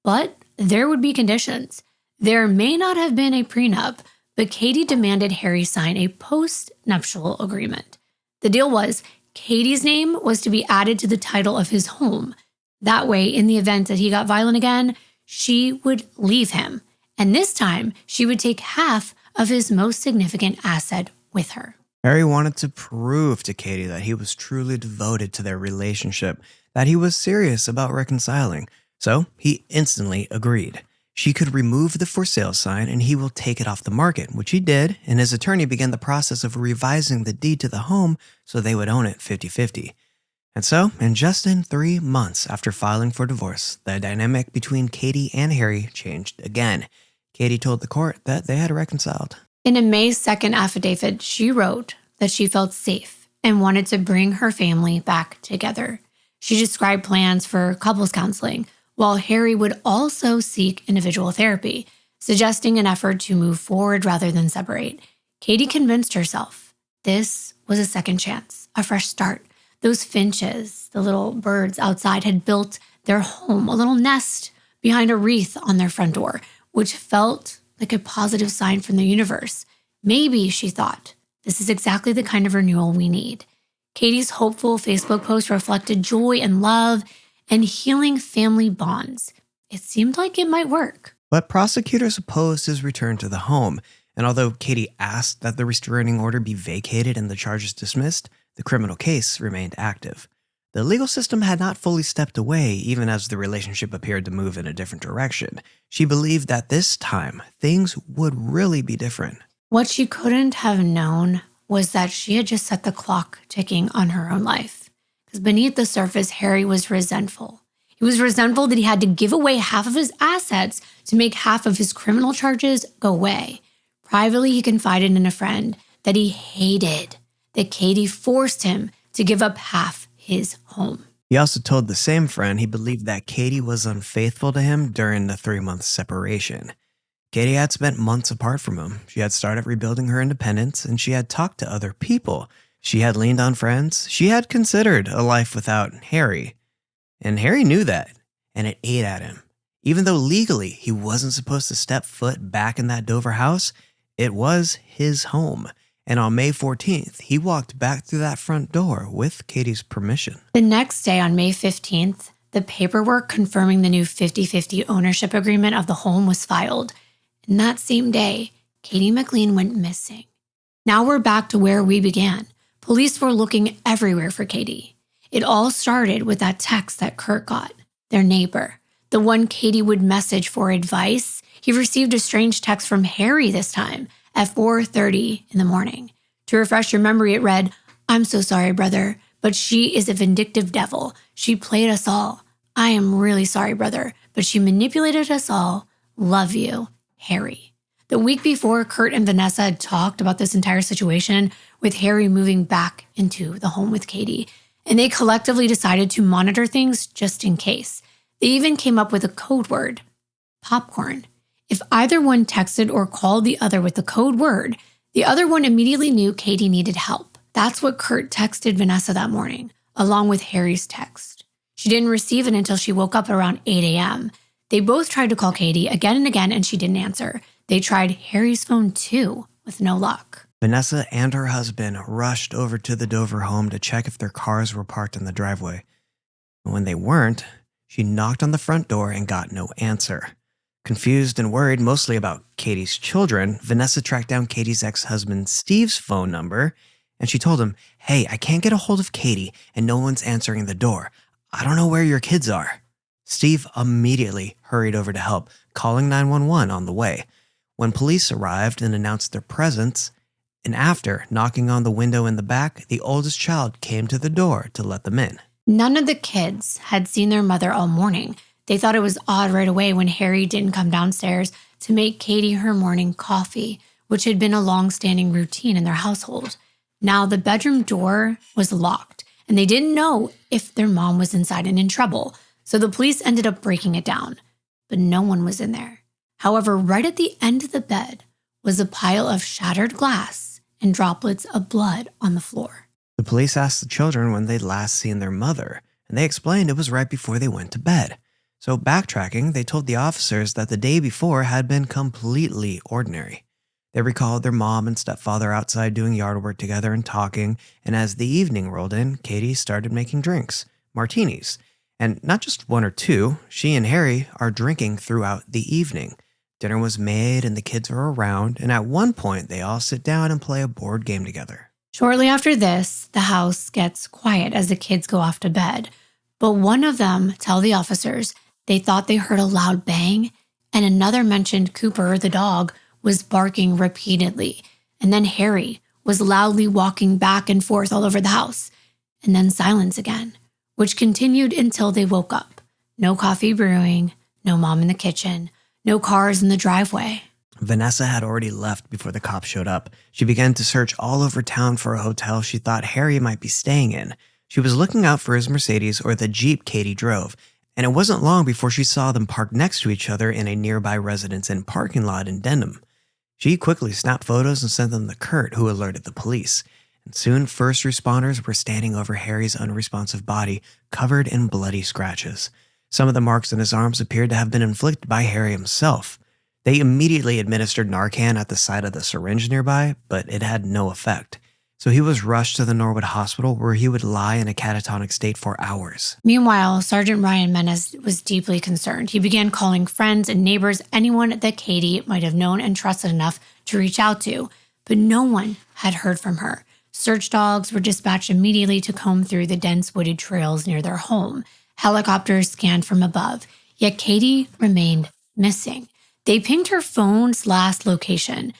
But there would be conditions. There may not have been a prenup, but Katie demanded Harry sign a post-nuptial agreement. The deal was Katie's name was to be added to the title of his home. That way, in the event that he got violent again, she would leave him. And this time, she would take half of his most significant asset with her. Harry wanted to prove to Katie that he was truly devoted to their relationship, that he was serious about reconciling. So he instantly agreed. She could remove the for sale sign and he will take it off the market, which he did, and his attorney began the process of revising the deed to the home so they would own it 50-50. And so, in 3 months after filing for divorce, the dynamic between Katie and Harry changed again. Katie told the court that they had reconciled. In a May 2nd affidavit, she wrote that she felt safe and wanted to bring her family back together. She described plans for couples counseling, while Harry would also seek individual therapy, suggesting an effort to move forward rather than separate. Katie convinced herself this was a second chance, a fresh start. Those finches, the little birds outside, had built their home, a little nest behind a wreath on their front door, which felt like a positive sign from the universe. Maybe, she thought, this is exactly the kind of renewal we need. Katie's hopeful Facebook post reflected joy and love and healing family bonds. It seemed like it might work. But prosecutors opposed his return to the home, and although Katie asked that the restraining order be vacated and the charges dismissed, the criminal case remained active. The legal system had not fully stepped away, even as the relationship appeared to move in a different direction. She believed that this time, things would really be different. What she couldn't have known was that she had just set the clock ticking on her own life. Because beneath the surface, Harry was resentful. He was resentful that he had to give away half of his assets to make half of his criminal charges go away. Privately, he confided in a friend that he hated that Katie forced him to give up half his home. He also told the same friend he believed that Katie was unfaithful to him during the 3-month separation. Katie had spent months apart from him. She had started rebuilding her independence, and she had talked to other people. She had leaned on friends. She had considered a life without Harry. And Harry knew that, and it ate at him. Even though legally he wasn't supposed to step foot back in that Dover house, it was his home. And on May 14th, he walked back through that front door with Katie's permission. The next day, on May 15th, the paperwork confirming the new 50-50 ownership agreement of the home was filed. And that same day, Katie McLean went missing. Now we're back to where we began. Police were looking everywhere for Katie. It all started with that text that Kurt got, their neighbor, the one Katie would message for advice. He received a strange text from Harry this time at 4:30 in the morning. To refresh your memory, it read, "I'm so sorry, brother, but she is a vindictive devil. She played us all. I am really sorry, brother, but she manipulated us all. Love you, Harry." The week before, Kurt and Vanessa had talked about this entire situation with Harry moving back into the home with Katie, and they collectively decided to monitor things just in case. They even came up with a code word, popcorn. If either one texted or called the other with the code word, the other one immediately knew Katie needed help. That's what Kurt texted Vanessa that morning, along with Harry's text. She didn't receive it until she woke up around 8 a.m. They both tried to call Katie again and again, and she didn't answer. They tried Harry's phone too, with no luck. Vanessa and her husband rushed over to the Dover home to check if their cars were parked in the driveway. And when they weren't, she knocked on the front door and got no answer. Confused and worried mostly about Katie's children, Vanessa tracked down Katie's ex-husband Steve's phone number, and she told him, "Hey, I can't get a hold of Katie, and no one's answering the door. I don't know where your kids are." Steve immediately hurried over to help, calling 911 on the way. When police arrived and announced their presence, and after knocking on the window in the back, the oldest child came to the door to let them in. None of the kids had seen their mother all morning. They thought it was odd right away when Harry didn't come downstairs to make Katie her morning coffee, which had been a long-standing routine in their household. Now the bedroom door was locked, and they didn't know if their mom was inside and in trouble, so the police ended up breaking it down. But no one was in there. However, right at the end of the bed was a pile of shattered glass and droplets of blood on the floor. The police asked the children when they'd last seen their mother, and they explained it was right before they went to bed. So backtracking, they told the officers that the day before had been completely ordinary. They recalled their mom and stepfather outside doing yard work together and talking, and as the evening rolled in, Katie started making drinks, martinis. And not just one or two, she and Harry are drinking throughout the evening. Dinner was made and the kids are around, and at one point they all sit down and play a board game together. Shortly after this, the house gets quiet as the kids go off to bed. But one of them tell the officers they thought they heard a loud bang, and another mentioned Cooper, the dog, was barking repeatedly. And then Harry was loudly walking back and forth all over the house. And then silence again, which continued until they woke up. No coffee brewing, no mom in the kitchen, no cars in the driveway. Vanessa had already left before the cops showed up. She began to search all over town for a hotel she thought Harry might be staying in. She was looking out for his Mercedes or the Jeep Katie drove, and it wasn't long before she saw them parked next to each other in a nearby Residence Inn parking lot in Denham. She quickly snapped photos and sent them to Kurt, who alerted the police. And soon, first responders were standing over Harry's unresponsive body, covered in bloody scratches. Some of the marks on his arms appeared to have been inflicted by Harry himself. They immediately administered Narcan at the site of the syringe nearby, but it had no effect. So he was rushed to the Norwood Hospital, where he would lie in a catatonic state for hours. Meanwhile, Sergeant Ryan Menes was deeply concerned. He began calling friends and neighbors, anyone that Katie might have known and trusted enough to reach out to, but no one had heard from her. Search dogs were dispatched immediately to comb through the dense wooded trails near their home. Helicopters scanned from above, yet Katie remained missing. They pinged her phone's last location.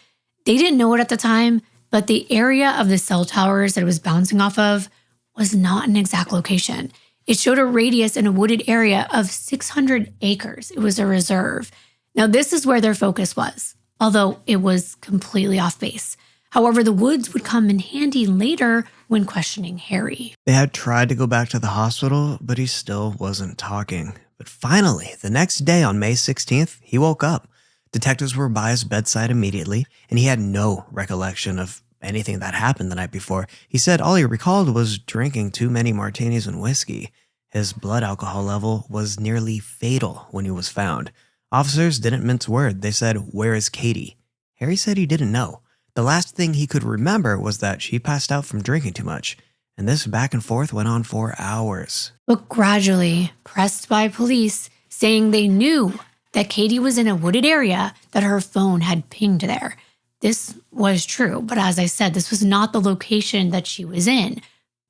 They didn't know it at the time, but the area of the cell towers that it was bouncing off of was not an exact location. It showed a radius in a wooded area of 600 acres. It was a reserve. Now, this is where their focus was, although it was completely off base. However, the woods would come in handy later when questioning Harry. They had tried to go back to the hospital, but he still wasn't talking. But finally, the next day on May 16th, he woke up. Detectives were by his bedside immediately, and he had no recollection of anything that happened the night before. He said all he recalled was drinking too many martinis and whiskey. His blood alcohol level was nearly fatal when he was found. Officers didn't mince words. They said, "Where is Katie?" Harry said he didn't know. The last thing he could remember was that she passed out from drinking too much. And this back and forth went on for hours. But gradually, pressed by police, saying they knew that Katie was in a wooded area, that her phone had pinged there. This was true, but as I said, this was not the location that she was in.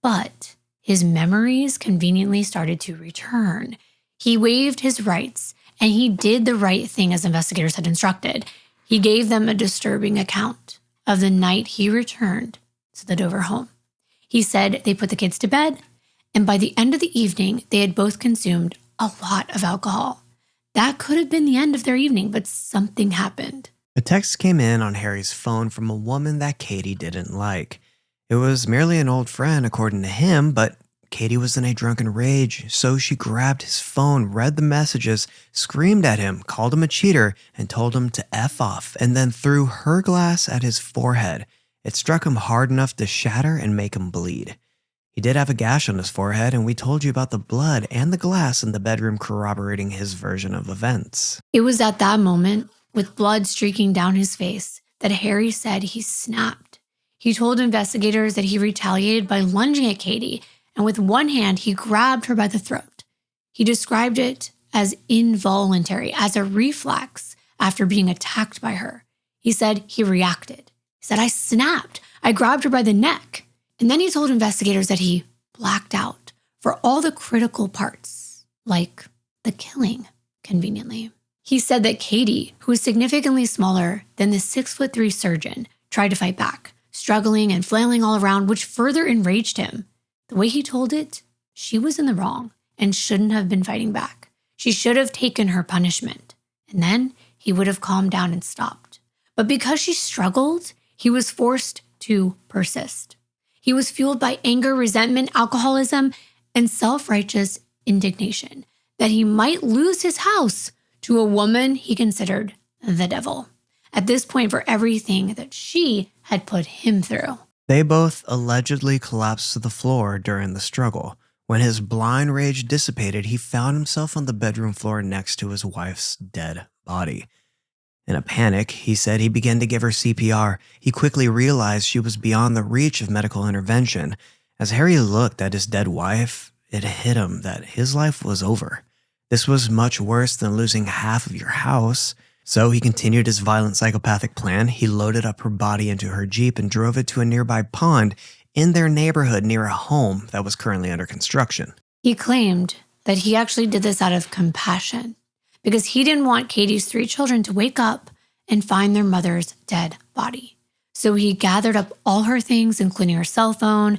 But his memories conveniently started to return. He waived his rights, and he did the right thing as investigators had instructed. He gave them a disturbing account of the night he returned to the Dover home. He said they put the kids to bed, and by the end of the evening, they had both consumed a lot of alcohol. That could have been the end of their evening, but something happened. A text came in on Harry's phone from a woman that Katie didn't like. It was merely an old friend, according to him, but Katie was in a drunken rage, so she grabbed his phone, read the messages, screamed at him, called him a cheater, and told him to F off, and then threw her glass at his forehead. It struck him hard enough to shatter and make him bleed. He did have a gash on his forehead, and we told you about the blood and the glass in the bedroom corroborating his version of events. It was at that moment, with blood streaking down his face, that Harry said he snapped. He told investigators that he retaliated by lunging at Katie, and with one hand, he grabbed her by the throat. He described it as involuntary, as a reflex after being attacked by her. He said he reacted. He said, "I snapped. I grabbed her by the neck." And then he told investigators that he blacked out for all the critical parts, like the killing, conveniently. He said that Katie, who was significantly smaller than the 6'3" surgeon, tried to fight back, struggling and flailing all around, which further enraged him. The way he told it, she was in the wrong and shouldn't have been fighting back. She should have taken her punishment, and then he would have calmed down and stopped. But because she struggled, he was forced to persist. He was fueled by anger, resentment, alcoholism, and self-righteous indignation that he might lose his house to a woman he considered the devil. At this point, for everything that she had put him through. They both allegedly collapsed to the floor during the struggle. When his blind rage dissipated, he found himself on the bedroom floor next to his wife's dead body. In a panic, he said he began to give her CPR. He quickly realized she was beyond the reach of medical intervention. As Harry looked at his dead wife, it hit him that his life was over. This was much worse than losing half of your house. So he continued his violent psychopathic plan. He loaded up her body into her Jeep and drove it to a nearby pond in their neighborhood near a home that was currently under construction. He claimed that he actually did this out of compassion because he didn't want Katie's 3 children to wake up and find their mother's dead body. So he gathered up all her things, including her cell phone,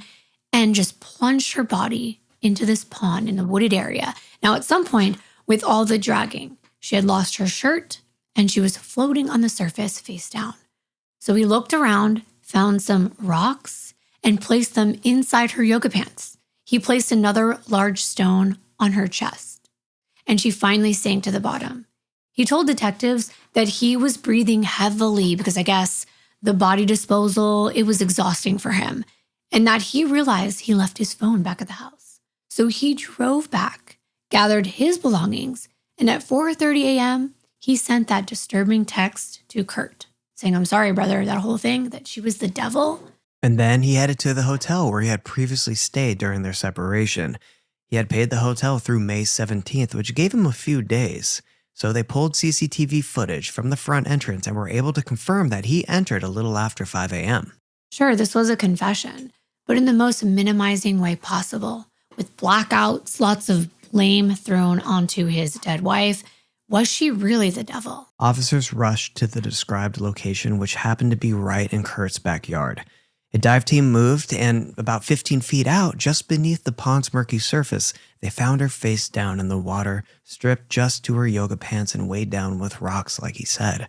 and just plunged her body into this pond in a wooded area. Now, at some point, with all the dragging, she had lost her shirt and she was floating on the surface face down. So he looked around, found some rocks, and placed them inside her yoga pants. He placed another large stone on her chest, and she finally sank to the bottom. He told detectives that he was breathing heavily because I guess the body disposal, it was exhausting for him, and that he realized he left his phone back at the house. So he drove back, gathered his belongings, and at 4:30 a.m., he sent that disturbing text to Kurt, saying, "I'm sorry, brother, that whole thing, that she was the devil." And then he headed to the hotel where he had previously stayed during their separation. He had paid the hotel through May 17th, which gave him a few days. So they pulled CCTV footage from the front entrance and were able to confirm that he entered a little after 5 a.m. Sure, this was a confession, but in the most minimizing way possible, with blackouts, lots of blame thrown onto his dead wife. Was she really the devil? Officers rushed to the described location, which happened to be right in Kurt's backyard. A dive team moved, and about 15 feet out, just beneath the pond's murky surface, they found her face down in the water, stripped just to her yoga pants and weighed down with rocks, like he said.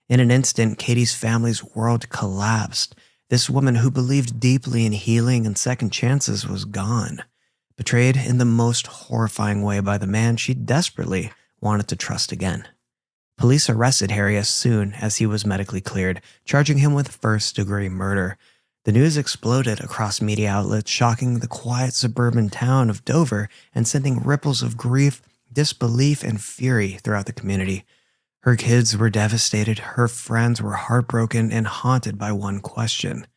In an instant, Katie's family's world collapsed. This woman who believed deeply in healing and second chances was gone. Betrayed in the most horrifying way by the man she desperately wanted to trust again. Police arrested Harry as soon as he was medically cleared, charging him with first-degree murder. The news exploded across media outlets, shocking the quiet suburban town of Dover and sending ripples of grief, disbelief, and fury throughout the community. Her kids were devastated, her friends were heartbroken and haunted by one question.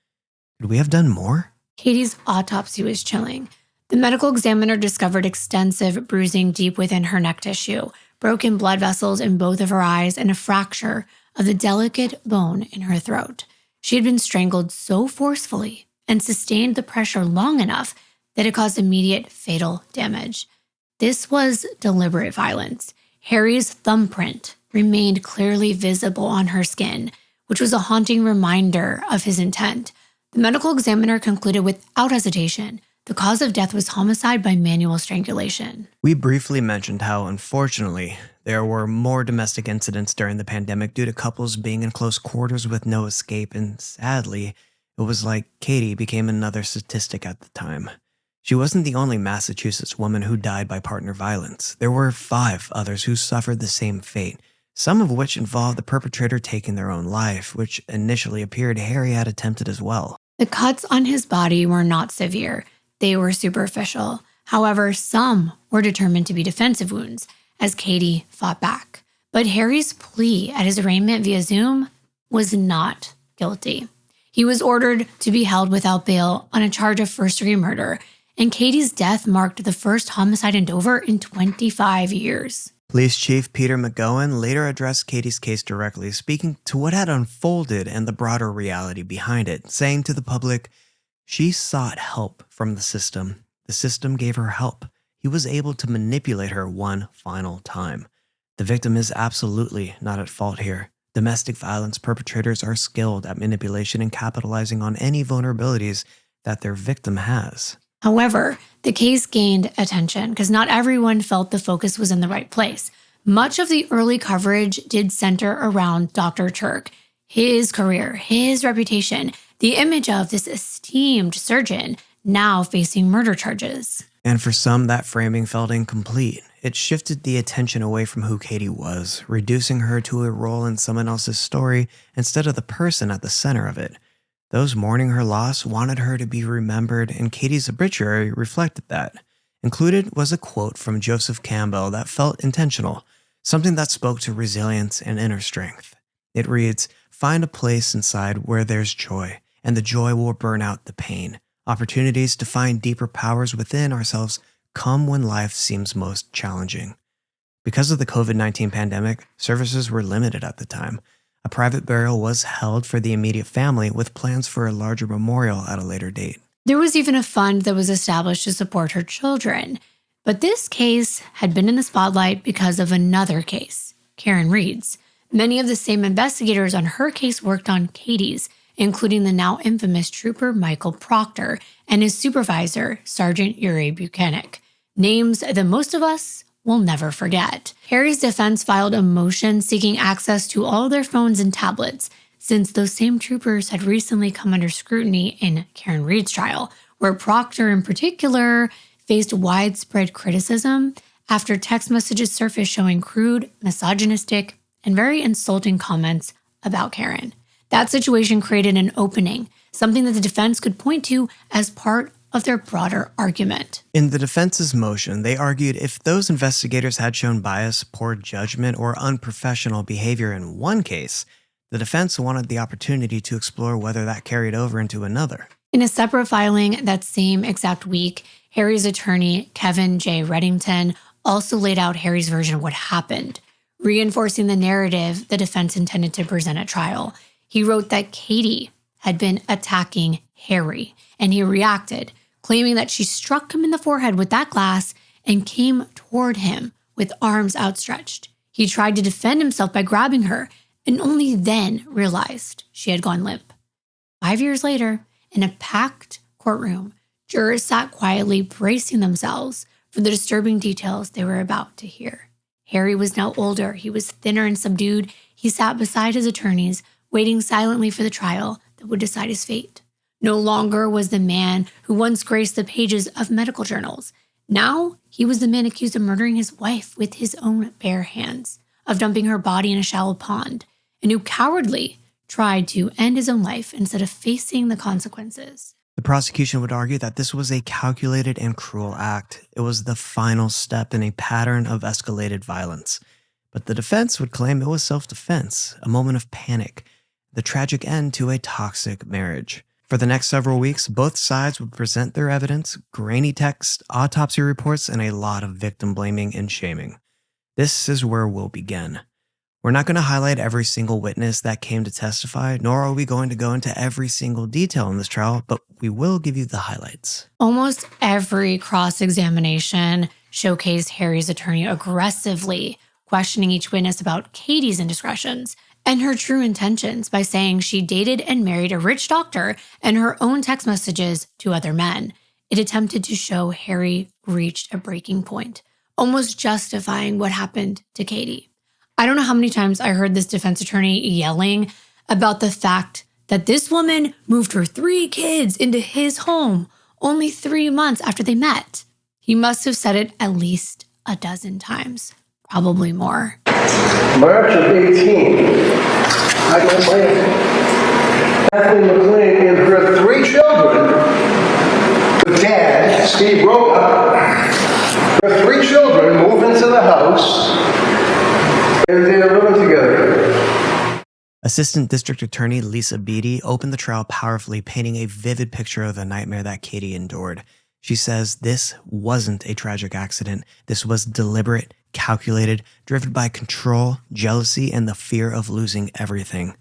Could we have done more? Katie's autopsy was chilling. The medical examiner discovered extensive bruising deep within her neck tissue, broken blood vessels in both of her eyes, and a fracture of the delicate bone in her throat. She had been strangled so forcefully and sustained the pressure long enough that it caused immediate fatal damage. This was deliberate violence. Harry's thumbprint remained clearly visible on her skin, which was a haunting reminder of his intent. The medical examiner concluded without hesitation the cause of death was homicide by manual strangulation. We briefly mentioned how, unfortunately, there were more domestic incidents during the pandemic due to couples being in close quarters with no escape, and sadly, it was like Katie became another statistic at the time. She wasn't the only Massachusetts woman who died by partner violence. There were 5 others who suffered the same fate, some of which involved the perpetrator taking their own life, which initially appeared Harry had attempted as well. The cuts on his body were not severe. They were superficial. However, some were determined to be defensive wounds, as Katie fought back. But Harry's plea at his arraignment via Zoom was not guilty. He was ordered to be held without bail on a charge of first-degree murder, and Katie's death marked the first homicide in Dover in 25 years. Police Chief Peter McGowan later addressed Katie's case directly, speaking to what had unfolded and the broader reality behind it, saying to the public, "She sought help from the system. The system gave her help. He was able to manipulate her one final time. The victim is absolutely not at fault here. Domestic violence perpetrators are skilled at manipulation and capitalizing on any vulnerabilities that their victim has." However, the case gained attention because not everyone felt the focus was in the right place. Much of the early coverage did center around Dr. Tuerk, his career, his reputation, the image of this esteemed surgeon now facing murder charges. And for some, that framing felt incomplete. It shifted the attention away from who Katie was, reducing her to a role in someone else's story instead of the person at the center of it. Those mourning her loss wanted her to be remembered, and Katie's obituary reflected that. Included was a quote from Joseph Campbell that felt intentional, something that spoke to resilience and inner strength. It reads, "Find a place inside where there's joy, and the joy will burn out the pain. Opportunities to find deeper powers within ourselves come when life seems most challenging." Because of the COVID-19 pandemic, services were limited at the time. A private burial was held for the immediate family with plans for a larger memorial at a later date. There was even a fund that was established to support her children. But this case had been in the spotlight because of another case, Karen Reed's. Many of the same investigators on her case worked on Katie's, including the now infamous trooper Michael Proctor and his supervisor, Sergeant Yuri Buchanan, names that most of us will never forget. Harry's defense filed a motion seeking access to all their phones and tablets, since those same troopers had recently come under scrutiny in Karen Reed's trial, where Proctor in particular faced widespread criticism after text messages surfaced showing crude, misogynistic, and very insulting comments about Karen. That situation created an opening, something that the defense could point to as part of their broader argument. In the defense's motion, they argued if those investigators had shown bias, poor judgment, or unprofessional behavior in one case, the defense wanted the opportunity to explore whether that carried over into another. In a separate filing that same exact week, Harry's attorney, Kevin J. Reddington, also laid out Harry's version of what happened, reinforcing the narrative the defense intended to present at trial. He wrote that Katie had been attacking Harry, and he reacted, claiming that she struck him in the forehead with that glass and came toward him with arms outstretched. He tried to defend himself by grabbing her, and only then realized she had gone limp. 5 years later, in a packed courtroom, jurors sat quietly bracing themselves for the disturbing details they were about to hear. Harry was now older. He was thinner and subdued. He sat beside his attorneys, waiting silently for the trial that would decide his fate. No longer was the man who once graced the pages of medical journals. Now, he was the man accused of murdering his wife with his own bare hands, of dumping her body in a shallow pond, and who cowardly tried to end his own life instead of facing the consequences. The prosecution would argue that this was a calculated and cruel act. It was the final step in a pattern of escalated violence. But the defense would claim it was self-defense, a moment of panic, the tragic end to a toxic marriage. For the next several weeks, both sides would present their evidence, grainy text, autopsy reports, and a lot of victim blaming and shaming. This is where we'll begin. We're not going to highlight every single witness that came to testify, nor are we going to go into every single detail in this trial, but we will give you the highlights. Almost every cross-examination showcased Harry's attorney aggressively questioning each witness about Katie's indiscretions and her true intentions by saying she dated and married a rich doctor and her own text messages to other men. It attempted to show Harry reached a breaking point, almost justifying what happened to Katie. I don't know how many times I heard this defense attorney yelling about the fact that this woman moved her 3 kids into his home only 3 months after they met. He must have said it at least a dozen times, probably more. March of 18, I can say it. Kathleen McLean and her 3 children, with Dad, Steve Roca, her 3 children move into the house. They're living together. Assistant District Attorney Lisa Beatty opened the trial powerfully, painting a vivid picture of the nightmare that Katie endured. She says this wasn't a tragic accident. This was deliberate, calculated, driven by control, jealousy, and the fear of losing everything.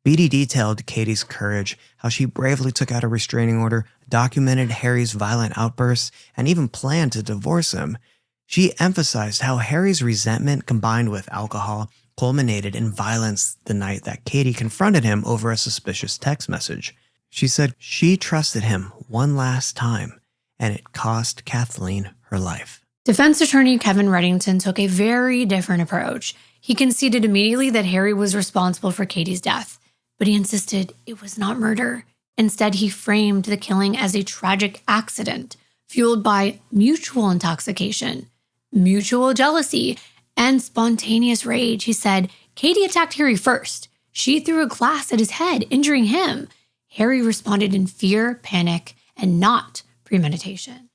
Beatty detailed Katie's courage, how she bravely took out a restraining order, documented Harry's violent outbursts, and even planned to divorce him. She emphasized how Harry's resentment combined with alcohol culminated in violence the night that Katie confronted him over a suspicious text message. She said she trusted him one last time, and it cost Kathleen her life. Defense attorney Kevin Reddington took a very different approach. He conceded immediately that Harry was responsible for Katie's death, but he insisted it was not murder. Instead, he framed the killing as a tragic accident, fueled by mutual intoxication, mutual jealousy, and spontaneous rage. He said, Katie attacked Harry first. She threw a glass at his head, injuring him. Harry responded in fear, panic, and not premeditation.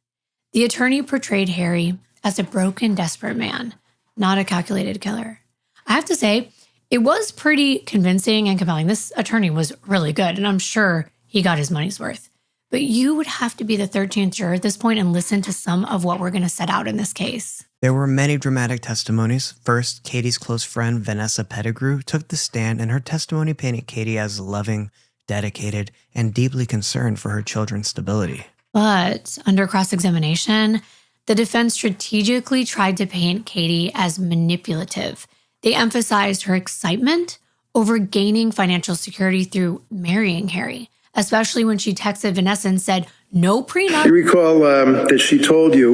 The attorney portrayed Harry as a broken, desperate man, not a calculated killer. I have to say, It was pretty convincing and compelling. This attorney was really good, and I'm sure he got his money's worth. But you would have to be the 13th juror at this point and listen to some of what we're going to set out in this case. There were many dramatic testimonies. First, Katie's close friend Vanessa Pettigrew took the stand, and her testimony painted Katie as loving, dedicated, and deeply concerned for her children's stability. But under cross-examination, the defense strategically tried to paint Katie as manipulative. They emphasized her excitement over gaining financial security through marrying Harry, especially when she texted Vanessa and said, no prenup. You recall that she told you,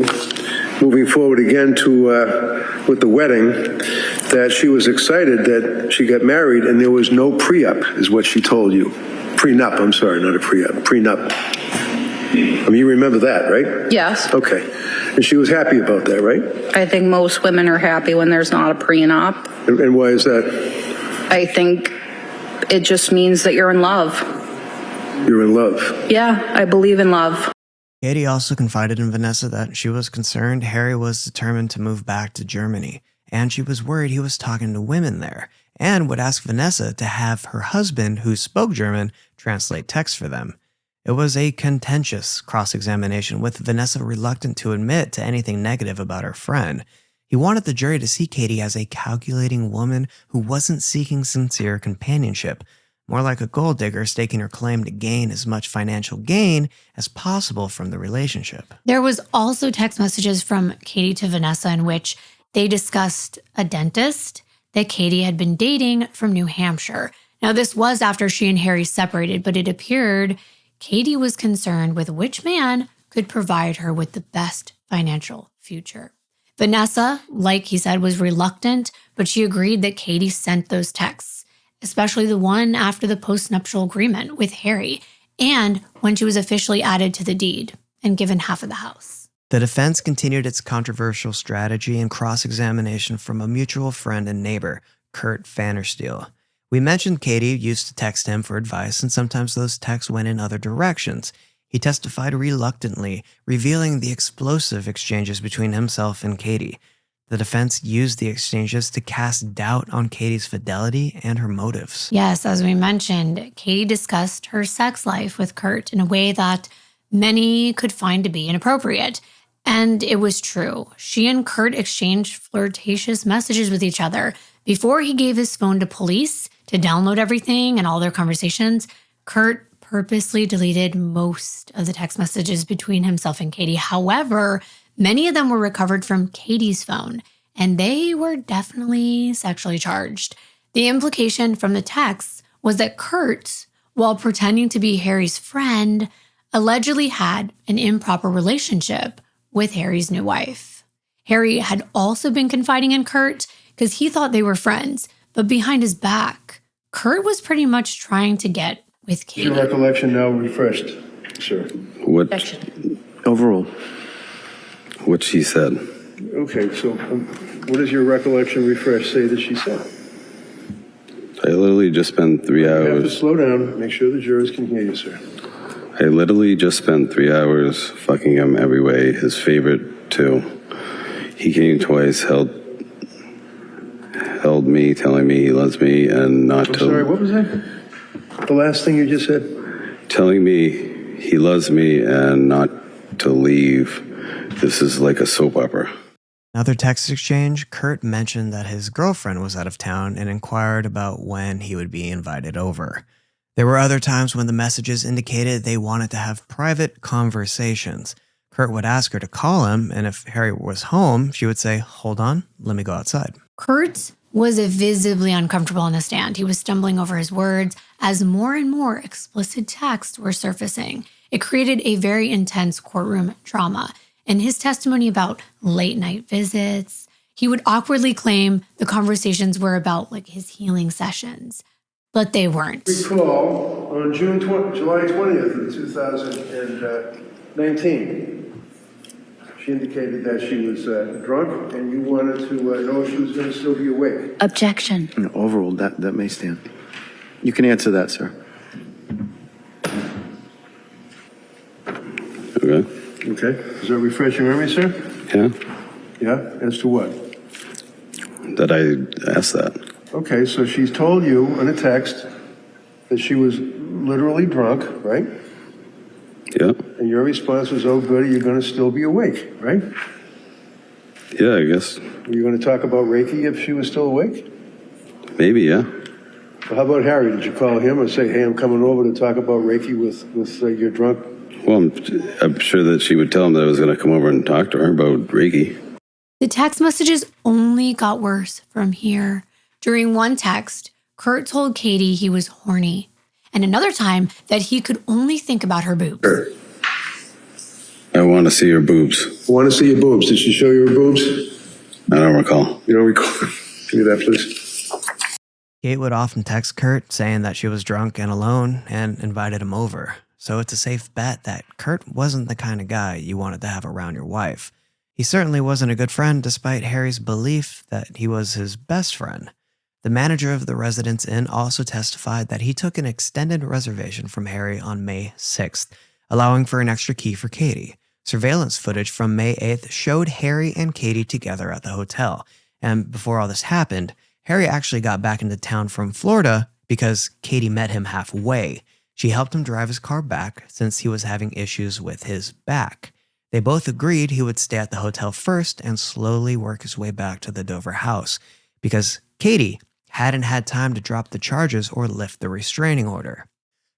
moving forward again with the wedding, that she was excited that she got married and there was no pre-up, is what she told you. Prenup, I'm sorry, not a pre-up, prenup. I mean, you remember that, right? Yes. Okay. And she was happy about that, right? I think most women are happy when there's not a prenup. And why is that? I think it just means that you're in love. You're in love. Yeah, I believe in love. Katie also confided in Vanessa that she was concerned Harry was determined to move back to Germany, and she was worried he was talking to women there, and would ask Vanessa to have her husband, who spoke German, translate text for them. It was a contentious cross-examination, with Vanessa reluctant to admit to anything negative about her friend. He wanted the jury to see Katie as a calculating woman who wasn't seeking sincere companionship, more like a gold digger staking her claim to gain as much financial gain as possible from the relationship. There was also text messages from Katie to Vanessa in which they discussed a dentist that Katie had been dating from New Hampshire. Now, this was after she and Harry separated, but it appeared Katie was concerned with which man could provide her with the best financial future. Vanessa, like he said, was reluctant, but she agreed that Katie sent those texts, especially the one after the postnuptial agreement with Harry, and when she was officially added to the deed and given half of the house. The defense continued its controversial strategy and cross-examination from a mutual friend and neighbor, Kurt Vandersteel. We mentioned Katie used to text him for advice, and sometimes those texts went in other directions. He testified reluctantly, revealing the explosive exchanges between himself and Katie. The defense used the exchanges to cast doubt on Katie's fidelity and her motives. Yes, as we mentioned, Katie discussed her sex life with Kurt in a way that many could find to be inappropriate. And it was true. She and Kurt exchanged flirtatious messages with each other. Before he gave his phone to police to download everything and all their conversations, Kurt purposely deleted most of the text messages between himself and Katie. However, many of them were recovered from Katie's phone, and they were definitely sexually charged. The implication from the texts was that Kurt, while pretending to be Harry's friend, allegedly had an improper relationship with Harry's new wife. Harry had also been confiding in Kurt because he thought they were friends, but behind his back, Kurt was pretty much trying to get with Katie. Your recollection now refreshed, sir. What Overall. what she said. Okay, so what does your recollection refresh say that she said? I literally just spent 3 You have to hours. slow down, make sure the jurors can hear you, sir. I literally just spent 3 hours fucking him every way. His favorite too. He came twice, held me, telling me he loves me and not I'm to. sorry, what was that? The last thing you just said? Telling me he loves me and not to leave. This is like a soap opera. Another text exchange, Kurt mentioned that his girlfriend was out of town and inquired about when he would be invited over. There were other times when the messages indicated they wanted to have private conversations. Kurt would ask her to call him, and if Harry was home, she would say, "Hold on, let me go outside." Kurt was visibly uncomfortable on the stand. He was stumbling over his words as more and more explicit texts were surfacing. It created a very intense courtroom drama. In his testimony about late night visits, he would awkwardly claim the conversations were about his healing sessions, but they weren't. Recall, on July 20th of 2019, she indicated that she was drunk and you wanted to know if she was going to still be awake. Objection. Overruled. That may stand. You can answer that, sir. Okay? Okay. Does that refresh your memory, sir? Yeah? Yeah? As to what? That I asked that. Okay, so she's told you in a text that she was literally drunk, right? Yeah. And your response was, oh, good, you're going to still be awake, right? Yeah, I guess. Were you going to talk about Reiki if she was still awake? Maybe, yeah. Well, how about Harry? Did you call him and say, hey, I'm coming over to talk about Reiki with your drunk? Well, I'm sure that she would tell him that I was going to come over and talk to her about Reiki. The text messages only got worse from here. During one text, Kurt told Katie he was horny, and another time that he could only think about her boobs. Sure. I want to see her boobs. I want to see your boobs. Did she show you her boobs? I don't recall. You don't recall? Give me that, please. Kate would often text Kurt saying that she was drunk and alone and invited him over. So it's a safe bet that Kurt wasn't the kind of guy you wanted to have around your wife. He certainly wasn't a good friend despite Harry's belief that he was his best friend. The manager of the Residence Inn also testified that he took an extended reservation from Harry on May 6th, allowing for an extra key for Katie. Surveillance footage from May 8th showed Harry and Katie together at the hotel. And before all this happened, Harry actually got back into town from Florida because Katie met him halfway. She helped him drive his car back since he was having issues with his back. They both agreed he would stay at the hotel first and slowly work his way back to the Dover house because Katie hadn't had time to drop the charges or lift the restraining order.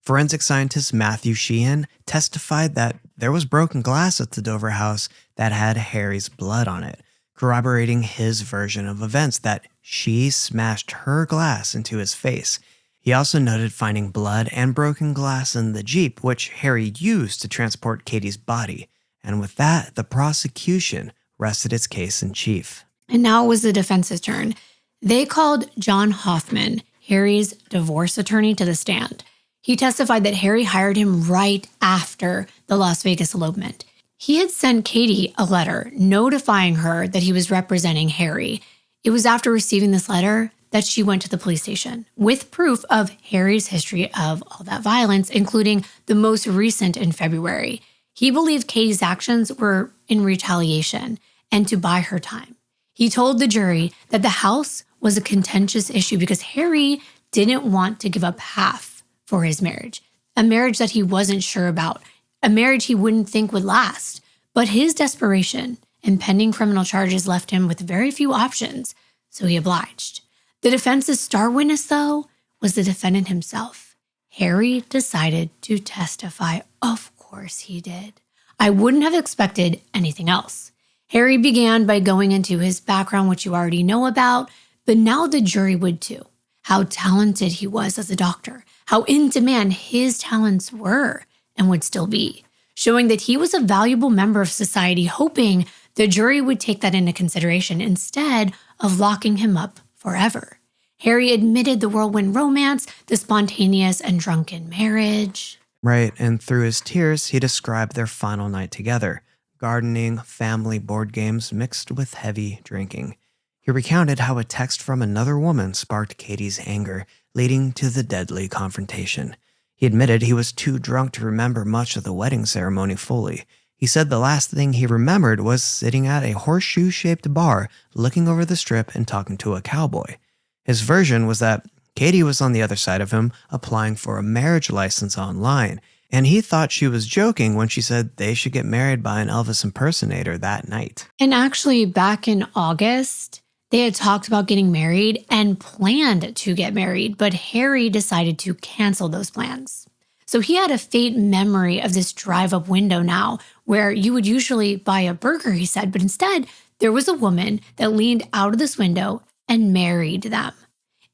Forensic scientist Matthew Sheehan testified that there was broken glass at the Dover house that had Harry's blood on it, corroborating his version of events that she smashed her glass into his face. He also noted finding blood and broken glass in the Jeep, which Harry used to transport Katie's body. And with that, the prosecution rested its case in chief. And now it was the defense's turn. They called John Hoffman, Harry's divorce attorney, to the stand. He testified that Harry hired him right after the Las Vegas elopement. He had sent Katie a letter notifying her that he was representing Harry. It was after receiving this letter that she went to the police station with proof of Harry's history of all that violence, including the most recent in February. He believed Katie's actions were in retaliation and to buy her time. He told the jury that the house was a contentious issue because Harry didn't want to give up half for his marriage, a marriage that he wasn't sure about, a marriage he wouldn't think would last. But his desperation and pending criminal charges left him with very few options, so he obliged. The defense's star witness, though, was the defendant himself. Harry decided to testify. Of course he did. I wouldn't have expected anything else. Harry began by going into his background, which you already know about, but now the jury would too. How talented he was as a doctor, how in demand his talents were and would still be, showing that he was a valuable member of society, hoping the jury would take that into consideration instead of locking him up forever. Harry admitted the whirlwind romance, the spontaneous and drunken marriage. Right, and through his tears, he described their final night together, gardening, family board games mixed with heavy drinking. He recounted how a text from another woman sparked Katie's anger, leading to the deadly confrontation. He admitted he was too drunk to remember much of the wedding ceremony fully. He said the last thing he remembered was sitting at a horseshoe-shaped bar, looking over the strip and talking to a cowboy. His version was that Katie was on the other side of him, applying for a marriage license online, and he thought she was joking when she said they should get married by an Elvis impersonator that night. And actually, back in August, they had talked about getting married and planned to get married, but Harry decided to cancel those plans. So he had a faint memory of this drive-up window now, where you would usually buy a burger, he said, but instead, there was a woman that leaned out of this window and married them.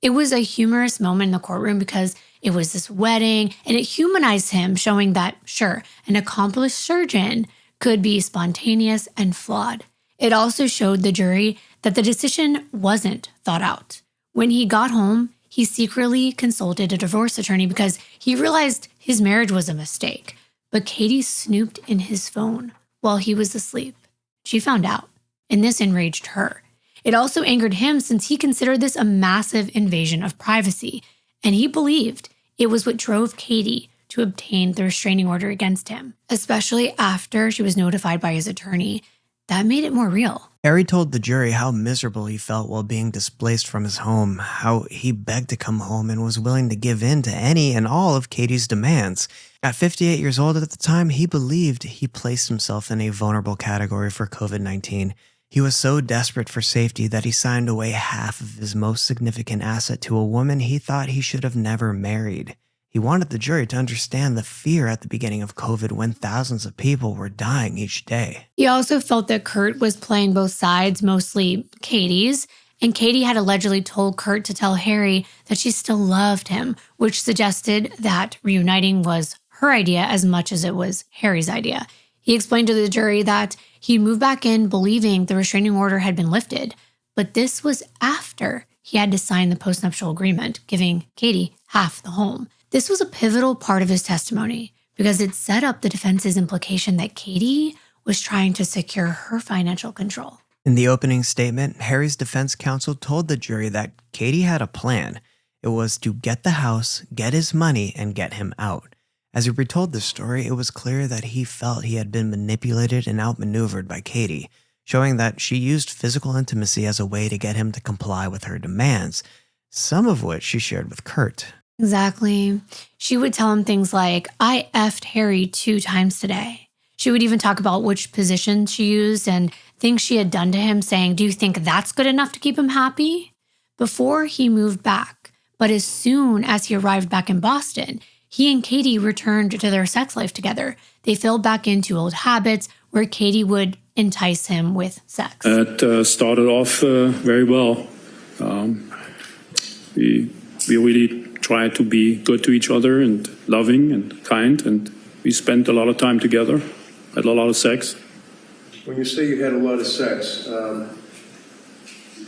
It was a humorous moment in the courtroom because it was this wedding and it humanized him, showing that, sure, an accomplished surgeon could be spontaneous and flawed. It also showed the jury that the decision wasn't thought out. When he got home, he secretly consulted a divorce attorney because he realized his marriage was a mistake. But Katie snooped in his phone while he was asleep. She found out, and this enraged her. It also angered him since he considered this a massive invasion of privacy, and he believed it was what drove Katie to obtain the restraining order against him, especially after she was notified by his attorney. That made it more real. Harry told the jury how miserable he felt while being displaced from his home, how he begged to come home and was willing to give in to any and all of Katie's demands. At 58 years old at the time, he believed he placed himself in a vulnerable category for COVID-19. He was so desperate for safety that he signed away half of his most significant asset to a woman he thought he should have never married. He wanted the jury to understand the fear at the beginning of COVID when thousands of people were dying each day. He also felt that Kurt was playing both sides, mostly Katie's, and Katie had allegedly told Kurt to tell Harry that she still loved him, which suggested that reuniting was her idea as much as it was Harry's idea. He explained to the jury that he moved back in believing the restraining order had been lifted, but this was after he had to sign the postnuptial agreement, giving Katie half the home. This was a pivotal part of his testimony because it set up the defense's implication that Katie was trying to secure her financial control. In the opening statement, Harry's defense counsel told the jury that Katie had a plan. It was to get the house, get his money, and get him out. As he retold the story, it was clear that he felt he had been manipulated and outmaneuvered by Katie, showing that she used physical intimacy as a way to get him to comply with her demands, some of which she shared with Kurt. Exactly. She would tell him things like, I effed Harry 2 times today. She would even talk about which position she used and things she had done to him, saying, do you think that's good enough to keep him happy? Before he moved back, but as soon as he arrived back in Boston, he and Katie returned to their sex life together. They fell back into old habits where Katie would entice him with sex. It started off very well. We really tried to be good to each other and loving and kind, and we spent a lot of time together, had a lot of sex. When you say you had a lot of sex, I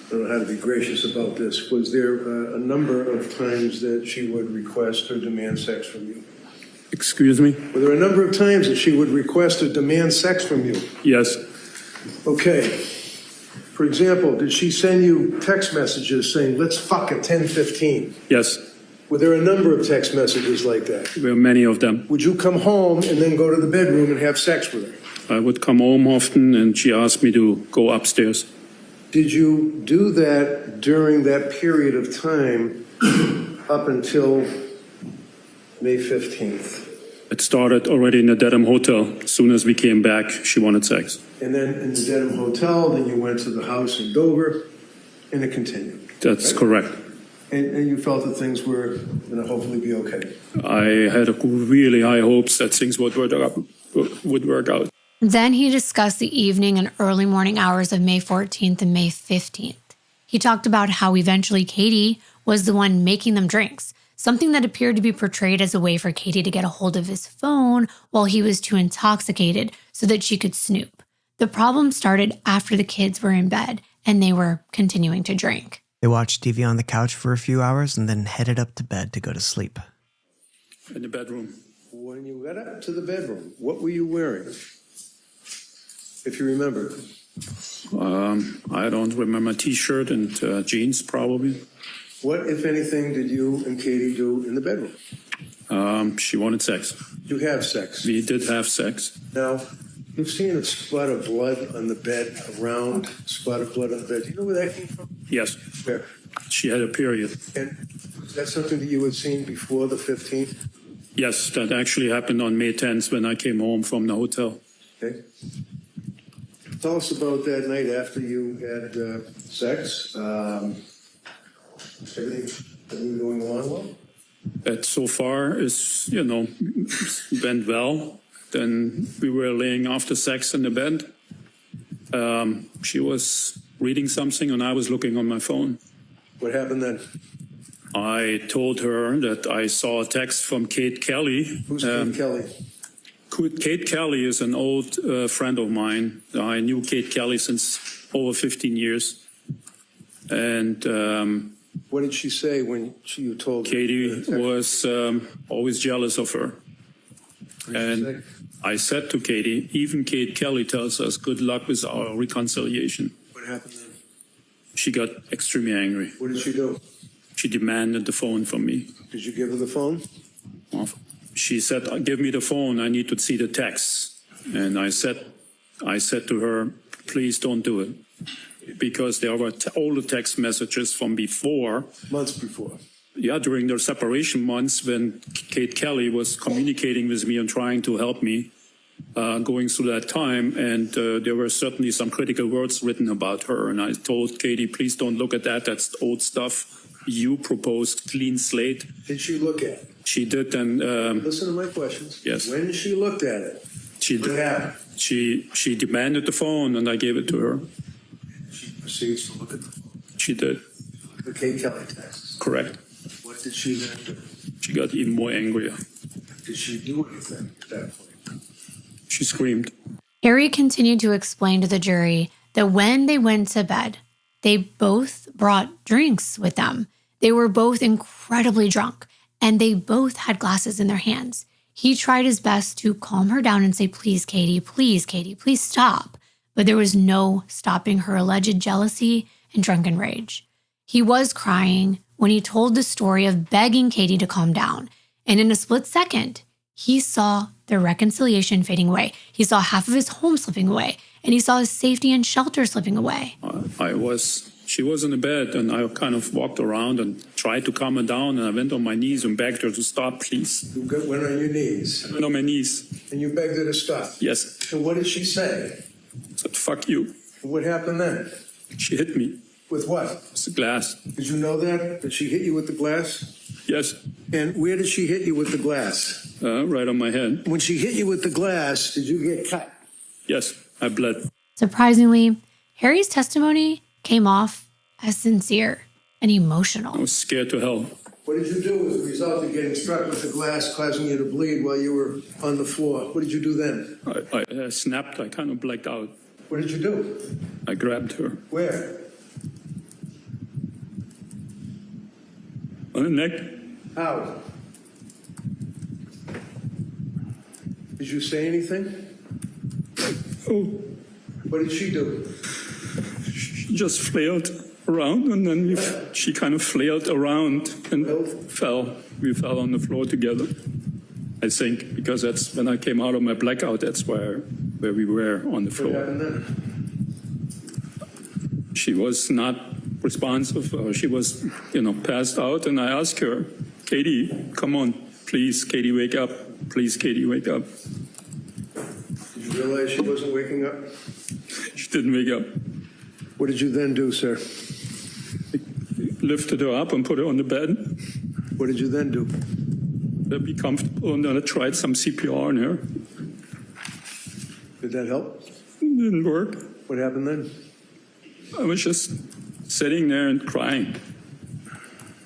don't know how to be gracious about this. Was there a number of times that she would request or demand sex from you? Excuse me? Were there a number of times that she would request or demand sex from you? Yes. Okay. For example, did she send you text messages saying, let's fuck at 10:15? Yes. Were there a number of text messages like that? There were many of them. Would you come home and then go to the bedroom and have sex with her? I would come home often and she asked me to go upstairs. Did you do that during that period of time up until May 15th? It started already in the Dedham Hotel. As soon as we came back, she wanted sex. And then in the Dedham Hotel, then you went to the house in Dover, and it continued. That's right? correct. And you felt that things were going to hopefully be okay. I had really high hopes that things would work out. Then he discussed the evening and early morning hours of May 14th and May 15th. He talked about how eventually Katie was the one making them drinks, something that appeared to be portrayed as a way for Katie to get a hold of his phone while he was too intoxicated so that she could snoop. The problem started after the kids were in bed and they were continuing to drink. They watched TV on the couch for a few hours and then headed up to bed to go to sleep. In the bedroom. When you got up to the bedroom, what were you wearing? If you remember. I don't remember, T-shirt and jeans probably. What, if anything, did you and Katie do in the bedroom? She wanted sex. You have sex. We did have sex. Now, you've seen a spot of blood on the bed, a round spot of blood on the bed. Do you know where that came from? Yes. Where? She had a period. And is that something that you had seen before the 15th? Yes, that actually happened on May 10th when I came home from the hotel. Okay. Tell us about that night after you had sex. Everything going along well? That so far is, went well. Then we were laying after sex in the bed. She was reading something and I was looking on my phone. What happened then? I told her that I saw a text from Kate Kelly. Who's Kate Kelly? Kate Kelly is an old friend of mine. I knew Kate Kelly since over 15 years. And what did she say when you told her? Katie was always jealous of her. And I said to Katie, even Kate Kelly tells us good luck with our reconciliation. What happened then? She got extremely angry. What did she do? She demanded the phone from me. Did you give her the phone? Well, she said, give me the phone, I need to see the text. And I said to her, please don't do it. because there were older text messages from before. Months before. Yeah, during their separation months when Kate Kelly was communicating with me and trying to help me going through that time. And there were certainly some critical words written about her. And I told Katie, please don't look at that. That's old stuff. You proposed clean slate. Did she look at it? She did. And Listen to my questions. Yes. When she looked at it, what happened? She demanded the phone and I gave it to her. She proceeds to look at the phone. She did. The Kate Kelly texts. Correct. What did she then do? She got even more angrier. Did she do anything at that point? She screamed. Harry continued to explain to the jury that when they went to bed, they both brought drinks with them. They were both incredibly drunk, and they both had glasses in their hands. He tried his best to calm her down and say, please, Katie, please stop. But there was no stopping her alleged jealousy and drunken rage. He was crying when he told the story of begging Katie to calm down. And in a split second, he saw their reconciliation fading away. He saw half of his home slipping away, and he saw his safety and shelter slipping away. She was in the bed, and I kind of walked around and tried to calm her down, and I went on my knees and begged her to stop, please. You went on your knees. I went on my knees. And you begged her to stop? Yes. And what did she say? I said, fuck you. And what happened then? She hit me. With what? It's a glass. Did you know that? Did she hit you with the glass? Yes. And where did she hit you with the glass? Right on my head. When she hit you with the glass, did you get cut? Yes, I bled. Surprisingly, Harry's testimony came off as sincere and emotional. I was scared to hell. What did you do as a result of getting struck with the glass, causing you to bleed while you were on the floor? What did you do then? I snapped. I kind of blacked out. What did you do? I grabbed her. Where? On the neck. How? Did you say anything? Oh, What did she do? she just flailed around, and then she kind of flailed around and fell. We fell on the floor together. I think because that's when I came out of my blackout. That's where we were on the What floor. happened then? She was not responsive. She was, passed out. And I asked her, Katie, come on, please, Katie, wake up. Please, Katie, wake up. Did you realize she wasn't waking up? She didn't wake up. What did you then do, sir? Lifted her up and put her on the bed. What did you then do? To be comfortable, and then I tried some CPR on her. Did that help? It didn't work. What happened then? I was just sitting there and crying.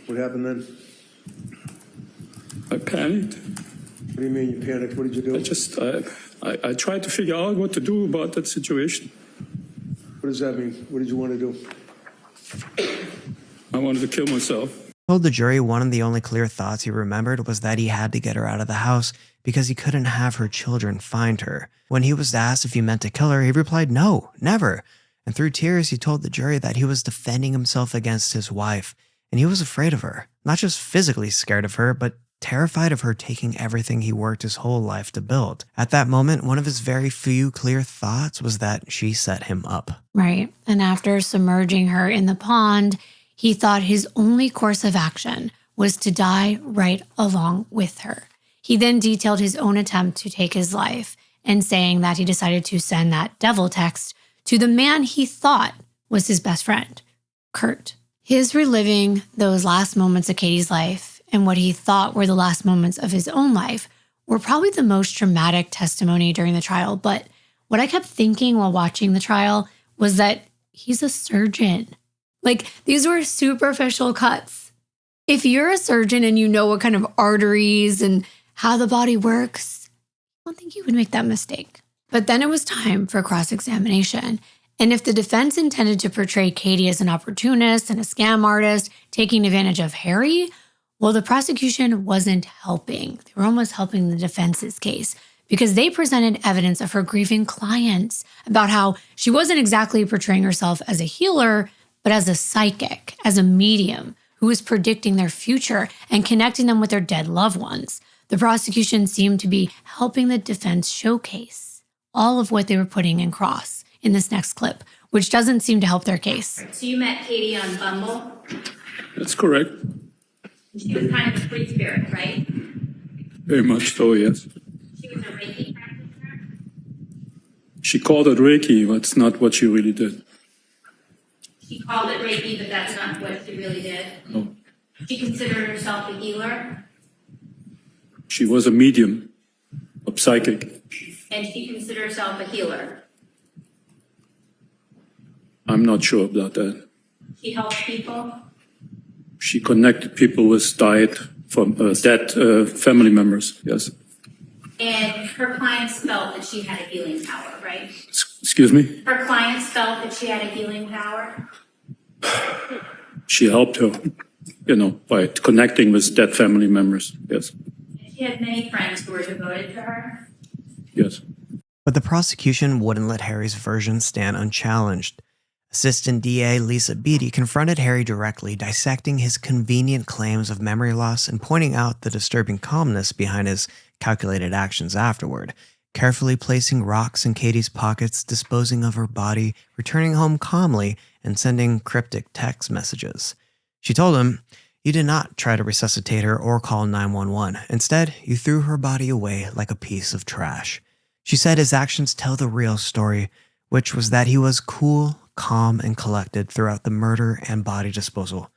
What happened then? I panicked. What do you mean you panicked? What did you do? I tried to figure out what to do about that situation. What does that mean? What did you want to do? I wanted to kill myself. Told the jury one of the only clear thoughts he remembered was that he had to get her out of the house because he couldn't have her children find her. When he was asked if he meant to kill her, he replied, no, never. And through tears, he told the jury that he was defending himself against his wife, and he was afraid of her. Not just physically scared of her, but terrified of her taking everything he worked his whole life to build. At that moment, one of his very few clear thoughts was that she set him up. Right. And after submerging her in the pond, he thought his only course of action was to die right along with her. He then detailed his own attempt to take his life and saying that he decided to send that devil text to the man he thought was his best friend, Kurt. His reliving those last moments of Katie's life and what he thought were the last moments of his own life were probably the most dramatic testimony during the trial. But what I kept thinking while watching the trial was that he's a surgeon. Like, these were superficial cuts. If you're a surgeon and you know what kind of arteries and how the body works, I don't think you would make that mistake. But then it was time for cross-examination. And if the defense intended to portray Katie as an opportunist and a scam artist taking advantage of Harry, well, the prosecution wasn't helping. They were almost helping the defense's case because they presented evidence of her grieving clients about how she wasn't exactly portraying herself as a healer, but as a psychic, as a medium who was predicting their future and connecting them with their dead loved ones. The prosecution seemed to be helping the defense showcase all of what they were putting in cross in this next clip, which doesn't seem to help their case. So you met Katie on Bumble? That's correct. She was kind of a free spirit, right? Very much so, yes. She was a Reiki practitioner? She called it Reiki, but it's not what she really did. She called it Reiki, but that's not what she really did. No. She considered herself a healer, She was a medium, a psychic. and she considered herself a healer. I'm not sure about that. She helped people. She connected people with dead family members, yes. And her clients felt that she had a healing power, right? Excuse me? Her clients felt that she had a healing power. She helped her, by connecting with dead family members, yes. And she had many friends who were devoted to her. Yes. But the prosecution wouldn't let Harry's version stand unchallenged. Assistant DA Lisa Beatty confronted Harry directly, dissecting his convenient claims of memory loss and pointing out the disturbing calmness behind his calculated actions afterward, carefully placing rocks in Katie's pockets, disposing of her body, returning home calmly, and sending cryptic text messages. She told him, "You did not try to resuscitate her or call 911. Instead, you threw her body away like a piece of trash." She said his actions tell the real story, which was that he was cool, calm, and collected throughout the murder and body disposal.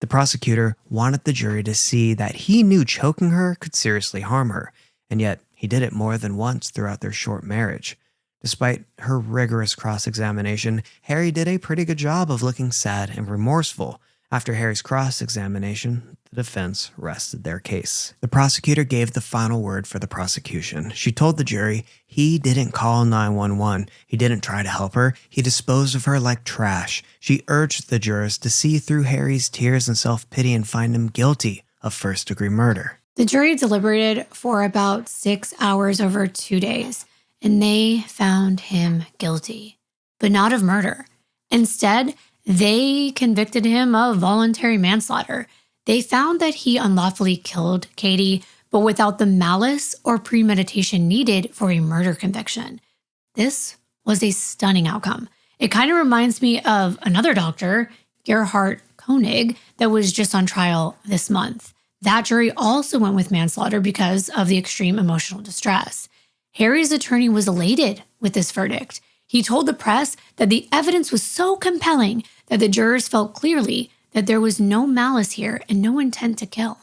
The prosecutor wanted the jury to see that he knew choking her could seriously harm her, and yet he did it more than once throughout their short marriage. Despite her rigorous cross-examination, Harry did a pretty good job of looking sad and remorseful. After Harry's cross-examination, the defense rested their case. The prosecutor gave the final word for the prosecution. She told the jury he didn't call 911. He didn't try to help her. He disposed of her like trash. She urged the jurors to see through Harry's tears and self-pity and find him guilty of first-degree murder. The jury deliberated for about 6 hours over 2 days, and they found him guilty, but not of murder. Instead, they convicted him of voluntary manslaughter. They found that he unlawfully killed Katie, but without the malice or premeditation needed for a murder conviction. This was a stunning outcome. It kind of reminds me of another doctor, Gerhard Koenig, that was just on trial this month. That jury also went with manslaughter because of the extreme emotional distress. Harry's attorney was elated with this verdict. He told the press that the evidence was so compelling that the jurors felt clearly that there was no malice here and no intent to kill.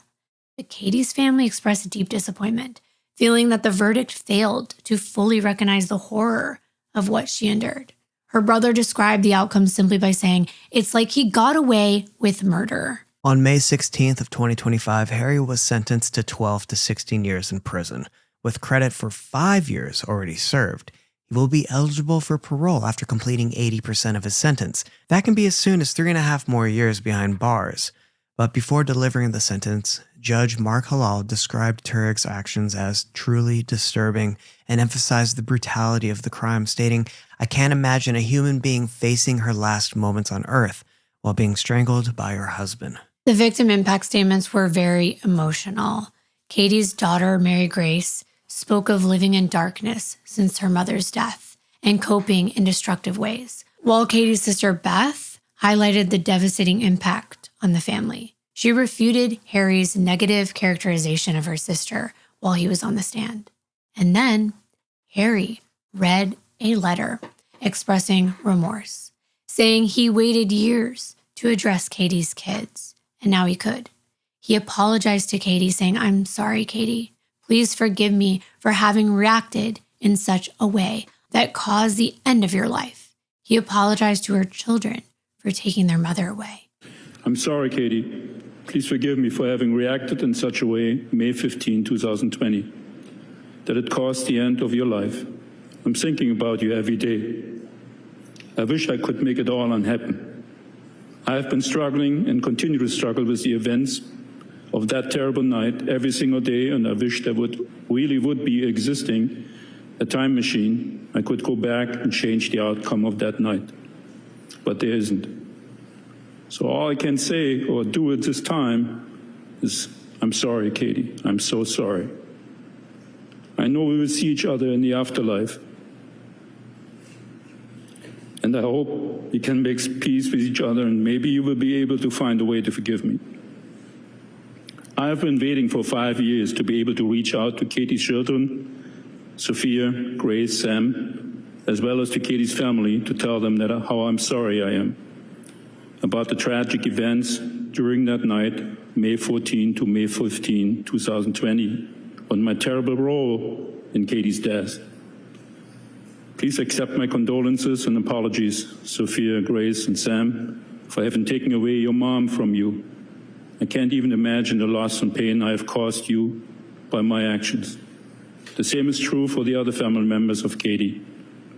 But Katie's family expressed deep disappointment, feeling that the verdict failed to fully recognize the horror of what she endured. Her brother described the outcome simply by saying, "It's like he got away with murder." On May 16th of 2025, Harry was sentenced to 12 to 16 years in prison, with credit for 5 years already served. He will be eligible for parole after completing 80% of his sentence. That can be as soon as 3.5 more years behind bars. But before delivering the sentence, Judge Mark Halal described Tuerk's actions as truly disturbing and emphasized the brutality of the crime, stating, "I can't imagine a human being facing her last moments on earth while being strangled by her husband." The victim impact statements were very emotional. Katie's daughter, Mary Grace, spoke of living in darkness since her mother's death and coping in destructive ways, while Katie's sister, Beth, highlighted the devastating impact on the family. She refuted Harry's negative characterization of her sister while he was on the stand. And then Harry read a letter expressing remorse, saying he waited years to address Katie's kids, and now he could. He apologized to Katie, saying, "I'm sorry, Katie. Please forgive me for having reacted in such a way that caused the end of your life." He apologized to her children for taking their mother away. I'm sorry, Katie. Please forgive me for having reacted in such a way, May 15, 2020, that it caused the end of your life. I'm thinking about you every day. I wish I could make it all unhappen. I have been struggling and continue to struggle with the events of that terrible night every single day, and I wish there would be existing a time machine I could go back and change the outcome of that night. But there isn't. So all I can say or do at this time is, I'm sorry, Katie. I'm so sorry. I know we will see each other in the afterlife. And I hope we can make peace with each other, and maybe you will be able to find a way to forgive me. I have been waiting for 5 years to be able to reach out to Katie's children, Sophia, Grace, Sam, as well as to Katie's family, to tell them that how I'm sorry I am about the tragic events during that night, May 14 to May 15, 2020, on my terrible role in Katie's death. Please accept my condolences and apologies, Sophia, Grace, and Sam, for having taken away your mom from you. I can't even imagine the loss and pain I have caused you by my actions. The same is true for the other family members of Katie.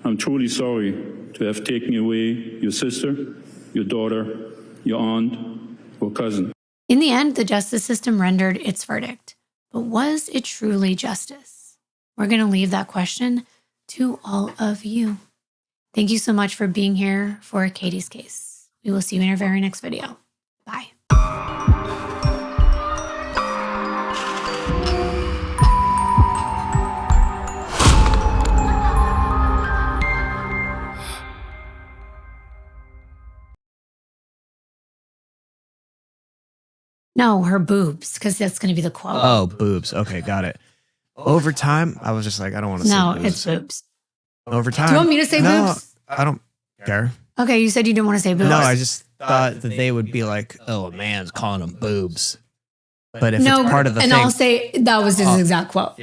I'm truly sorry to have taken away your sister, your daughter, your aunt, or cousin. In the end, the justice system rendered its verdict. But was it truly justice? We're going to leave that question to all of you. Thank you so much for being here for Katie's case. We will see you in our very next video. Bye. No, her boobs, because that's going to be the quote. Oh, boobs. Okay, got it. Over time, I was just like, I don't want to say No, boobs. it's boobs. Over time. Do you want me to say no, boobs? I don't care. Okay, you said you didn't want to say boobs. No, I just thought that they would be like, oh, a man's calling them boobs. But if no, it's part of the and thing. I'll say that was his exact quote.